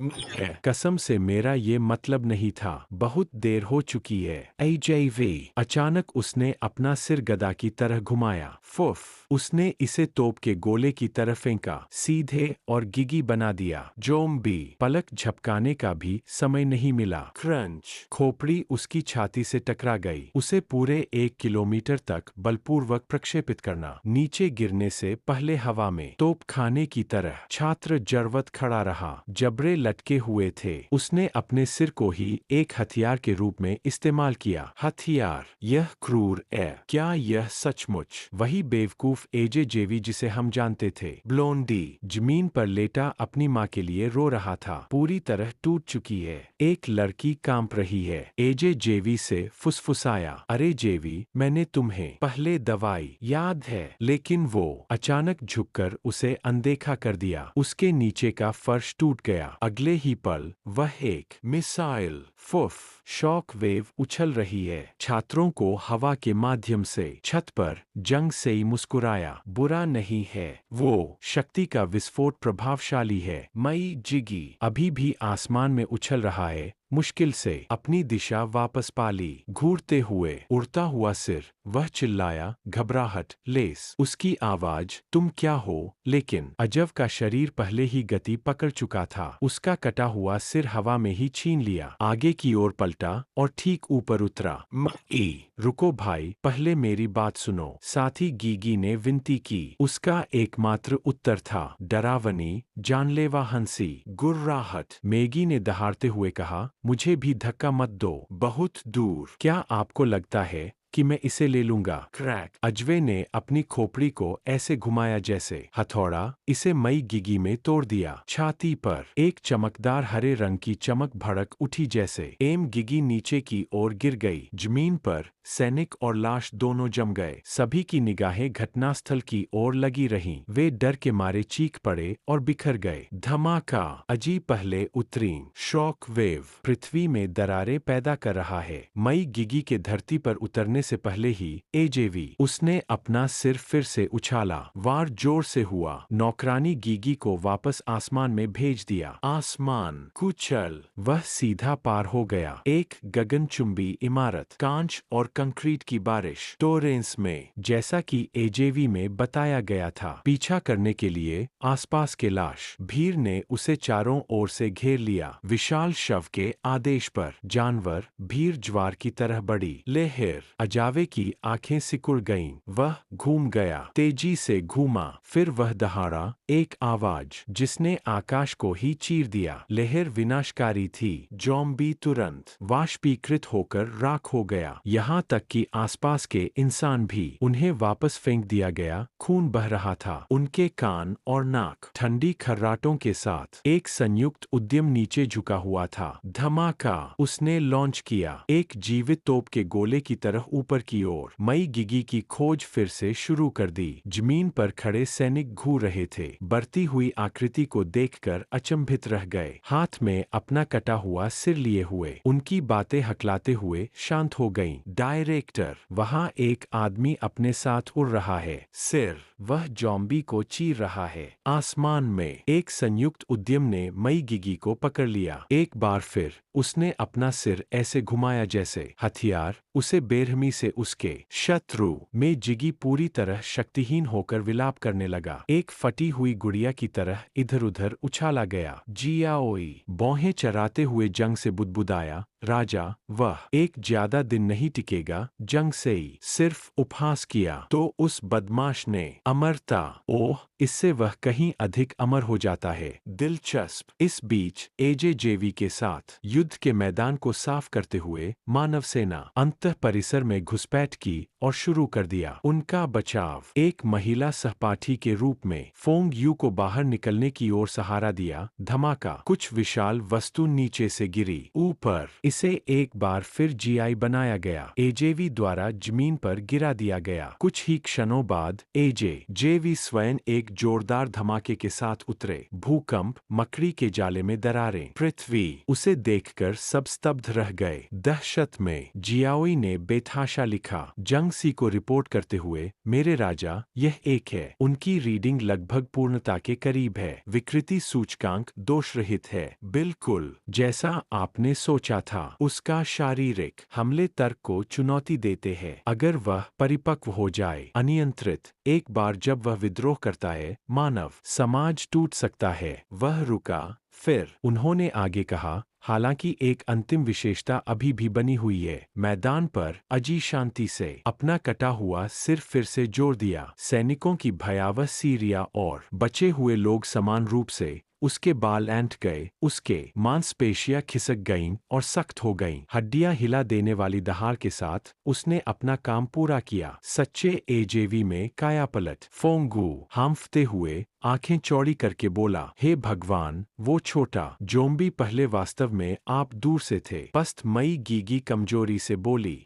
कसम से मेरा ये मतलब नहीं था। बहुत देर हो चुकी है। एजेवी। अचानक उसने अपना सिर गदा की तरह घुमाया। फुफ, उसने इसे तोप के गोले की तरह फेंका, सीधे और गिगी बना दिया। जोम्बी। पलक झपकाने का भी समय नहीं मिला। क्रंच। खोपड़ी उसकी छाती से टकरा गई। उसे पूरे 1 किलोमीटर तक बलपूर्वक प्रक्षेपित करना, नीचे गिरने से पहले हवा में तोप खाने की तरह। छात्र जरवत खड़ा रहा, जबड़े लटके हुए थे। उसने अपने सिर को ही एक हथियार के रूप में इस्तेमाल किया। हथियार। यह क्रूर है। क्या यह सचमुच वही बेवकूफ एजे जेवी जिसे हम जानते थे? ब्लोंडी जमीन पर लेटा अपनी माँ के लिए रो रहा था, पूरी तरह टूट चुकी है। एक लड़की कांप रही है। एजे जेवी से फुसफुसाया, अरे जेवी, मैंने तुम्हें पहले दवाई याद है? लेकिन वो अचानक झुककर उसे अनदेखा कर दिया। उसके नीचे का फर्श टूट गया। अगले ही पल वह एक मिसाइल। फुफ, शॉक वेव उछल रही है। छात्रों को हवा के माध्यम से छत पर जंग से ही मुस्कुराया। बुरा नहीं है, वो शक्ति का विस्फोट प्रभावशाली है। मई जिगी अभी भी आसमान में उछल रहा है, मुश्किल से अपनी दिशा वापस पा ली। घूरते हुए उड़ता हुआ सिर, वह चिल्लाया, घबराहट लेस उसकी आवाज, तुम क्या हो? लेकिन अजब का शरीर पहले ही गति पकड़ चुका था। उसका कटा हुआ सिर हवा में ही छीन लिया, आगे की ओर पलटा और ठीक ऊपर उतरा। मई, रुको भाई, पहले मेरी बात सुनो। साथी गीगी ने विनती की। उसका एकमात्र उत्तर था डरावनी, जानलेवा हंसी। गुर्राहट। मैगी ने दहाड़ते हुए कहा, मुझे भी धक्का मत दो। बहुत दूर। क्या आपको लगता है कि मैं इसे ले लूंगा। क्रैक। अजवे ने अपनी खोपड़ी को ऐसे घुमाया जैसे हथौड़ा इसे मई गिगी में तोड़ दिया। छाती पर एक चमकदार हरे रंग की चमक भड़क उठी जैसे एम गिगी नीचे की ओर गिर गई। जमीन पर सैनिक और लाश दोनों जम गए। सभी की निगाहें घटनास्थल की ओर लगी रहीं। वे डर के मारे चीख पड़े और बिखर गए। धमाका। अजी पहले उत्तीर्ण। शॉक वेव पृथ्वी में दरारें पैदा कर रहा है। मई गिगी के धरती पर उतरने से पहले ही एजेवी उसने अपना सिर फिर से उछाला। वार जोर से हुआ। नौकरानी गिगी को वापस आसमान में भेज दिया। आसमान कुचल वह सीधा पार हो गया। एक गगनचुंबी इमारत, कांच और कंक्रीट की बारिश। टोरेंस में जैसा कि एजेवी में बताया गया था। पीछा करने के लिए आसपास के लाश भीड़ ने उसे चारों ओर से घेर लिया। विशाल शव के आदेश पर जानवर भीड़ ज्वार की तरह बढ़ी। लेहर अजावे की आंखें सिकुड़ गईं। वह घूम गया, तेजी से घूमा, फिर वह दहाड़ा। एक आवाज जिसने आकाश को ही चीर दिया। लेहर विनाशकारी थी। ज़ॉम्बी तुरंत वाष्पीकृत होकर राख हो गया। यहाँ तक कि आसपास के इंसान भी। उन्हें वापस फेंक दिया गया। खून बह रहा था। उनके कान और नाक ठंडी खर्राटों के साथ। एक संयुक्त उद्यम नीचे झुका हुआ था। धमाका उसने लॉन्च किया, एक जीवित तोप के गोले की तरह ऊपर की ओर। मई गिगी की खोज फिर से शुरू कर दी। जमीन पर खड़े सैनिक घूर रहे थे। बढ़ती हुई आकृति को देखकर अचंभित रह गए। हाथ में अपना कटा हुआ सिर लिए हुए उनकी बातें हकलाते हुए शांत हो गईं। डायरेक्टर वहाँ एक आदमी अपने साथ उड़ रहा है। सिर वह ज़ॉम्बी को चीर रहा है। आसमान में एक संयुक्त उद्यम ने मई गिगी को पकड़ लिया। एक बार फिर उसने अपना सिर ऐसे घुमाया जैसे हथियार उसे बेरहमी से उसके शत्रु में जिगी पूरी तरह शक्तिहीन होकर विलाप करने लगा। एक फटी हुई गुड़िया की तरह इधर उधर उछाला गया। जियाओई भौहें चराते हुए जंग से बुदबुदाया। राजा वह एक ज्यादा दिन नहीं टिकेगा। जंग से ही सिर्फ उपहास किया तो उस बदमाश ने अमरता, ओह इससे वह कहीं अधिक अमर हो जाता है। दिलचस्प। इस बीच एजेजेवी के साथ युद्ध के मैदान को साफ करते हुए मानव सेना अंतः परिसर में घुसपैठ की और शुरू कर दिया। उनका बचाव एक महिला सहपाठी के रूप में फोंग यू को बाहर निकलने की ओर सहारा दिया। धमाका। कुछ विशाल वस्तु नीचे से गिरी। ऊपर इसे एक बार फिर जीआई बनाया गया। एजेवी द्वारा जमीन पर गिरा दिया गया। कुछ ही क्षणों बाद एजेवी स्वयं एक जोरदार धमाके के साथ उतरे। भूकंप, मकड़ी के जाले में दरारें। पृथ्वी उसे देखकर सब स्तब्ध रह गए। दहशत में जियाओई ने बेतहाशा लिखा। जंग सी को रिपोर्ट करते हुए, मेरे राजा यह एक है। उनकी रीडिंग लगभग पूर्णता के करीब है। विकृति सूचकांक दोषरहित है, बिल्कुल जैसा आपने सोचा था। उसका शारीरिक हमले तर्क को चुनौती देते हैं। अगर वह परिपक्व हो जाए अनियंत्रित, एक बार जब वह विद्रोह करता है, मानव समाज टूट सकता है। वह रुका। फिर उन्होंने आगे कहा, हालांकि एक अंतिम विशेषता अभी भी बनी हुई है। मैदान पर अजी शांति से अपना कटा हुआ सिर फिर से जोड़ दिया। सैनिकों की भयावह सीरिया और बचे हुए लोग समान रूप से उसके बाल ऐंठ गए। उसके मांसपेशियां खिसक गईं और सख्त हो गईं। हड्डियां हिला देने वाली दहाड़ के साथ उसने अपना काम पूरा किया। सच्चे एजेवी में कायापलट। फोंगू हांफते हुए आंखें चौड़ी करके बोला, हे भगवान, वो छोटा ज़ॉम्बी पहले वास्तव में आप दूर से थे। पस्त मई गिगी कमजोरी से बोली,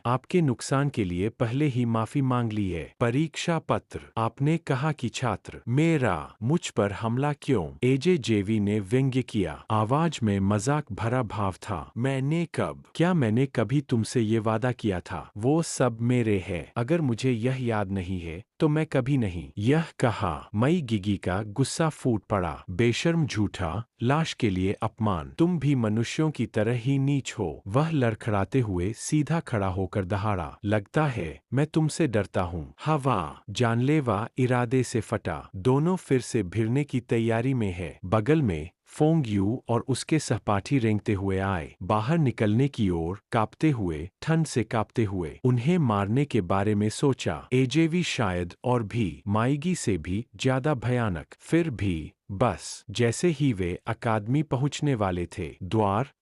आपके नुकसान के लिए पहले ही माफी मांग ली है। परीक्षा पत्र। आपने कहा कि छात्र मेरा मुझ पर हमला क्यों? एजेजेवी ने व्यंग्य किया। आवाज में मजाक भरा भाव था। क्या मैंने कभी तुमसे ये वादा किया था? वो सब मेरे है। अगर मुझे यह याद नहीं है तो मैं कभी नहीं। यह कहा। मई गिगी का गुस्सा फूट पड़ा। बेशर्म झूठा, लाश के लिए अपमान। तुम भी मनुष्यों की तरह ही नीच हो। वह लड़खड़ाते हुए सीधा खड़ा होकर दहाड़ा। लगता है मैं तुमसे डरता हूँ। हवा जानलेवा इरादे से फटा। दोनों फिर से भिड़ने की तैयारी में है। बगल में फोंग यू और उसके सहपाठी रेंगते हुए आए, बाहर निकलने की ओर, कांपते हुए, ठंड से कांपते हुए। उन्हें मारने के बारे में सोचा। एजेवी शायद और भी माईगी से भी ज्यादा भयानक। फिर भी बस जैसे ही वे अकादमी पहुंचने वाले थे,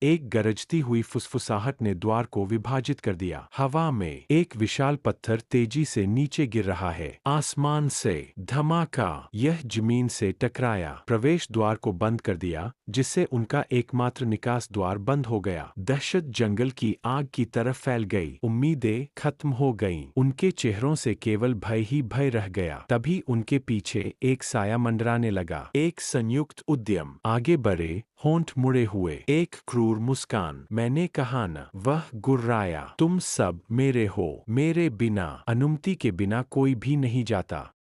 एक गरजती हुई फुसफुसाहट ने द्वार को विभाजित कर दिया। हवा में एक विशाल पत्थर तेजी से नीचे गिर रहा है। आसमान से धमाका, यह जमीन से टकराया, प्रवेश द्वार को बंद कर दिया, जिससे उनका एकमात्र निकास द्वार बंद हो गया। दहशत जंगल की आग की तरफ फैल गई। उम्मीदें खत्म हो गईं। उनके चेहरों से केवल भय ही भय रह गया। तभी उनके पीछे एक साया मंडराने लगा। एक संयुक्त उद्यम आगे बढ़े, होंठ मुड़े हुए, एक क्रूर मुस्कान। मैंने कहा न, वह गुर्राया। तुम सब मेरे हो। मेरे बिना, अनुमति के बिना कोई भी नहीं जाता।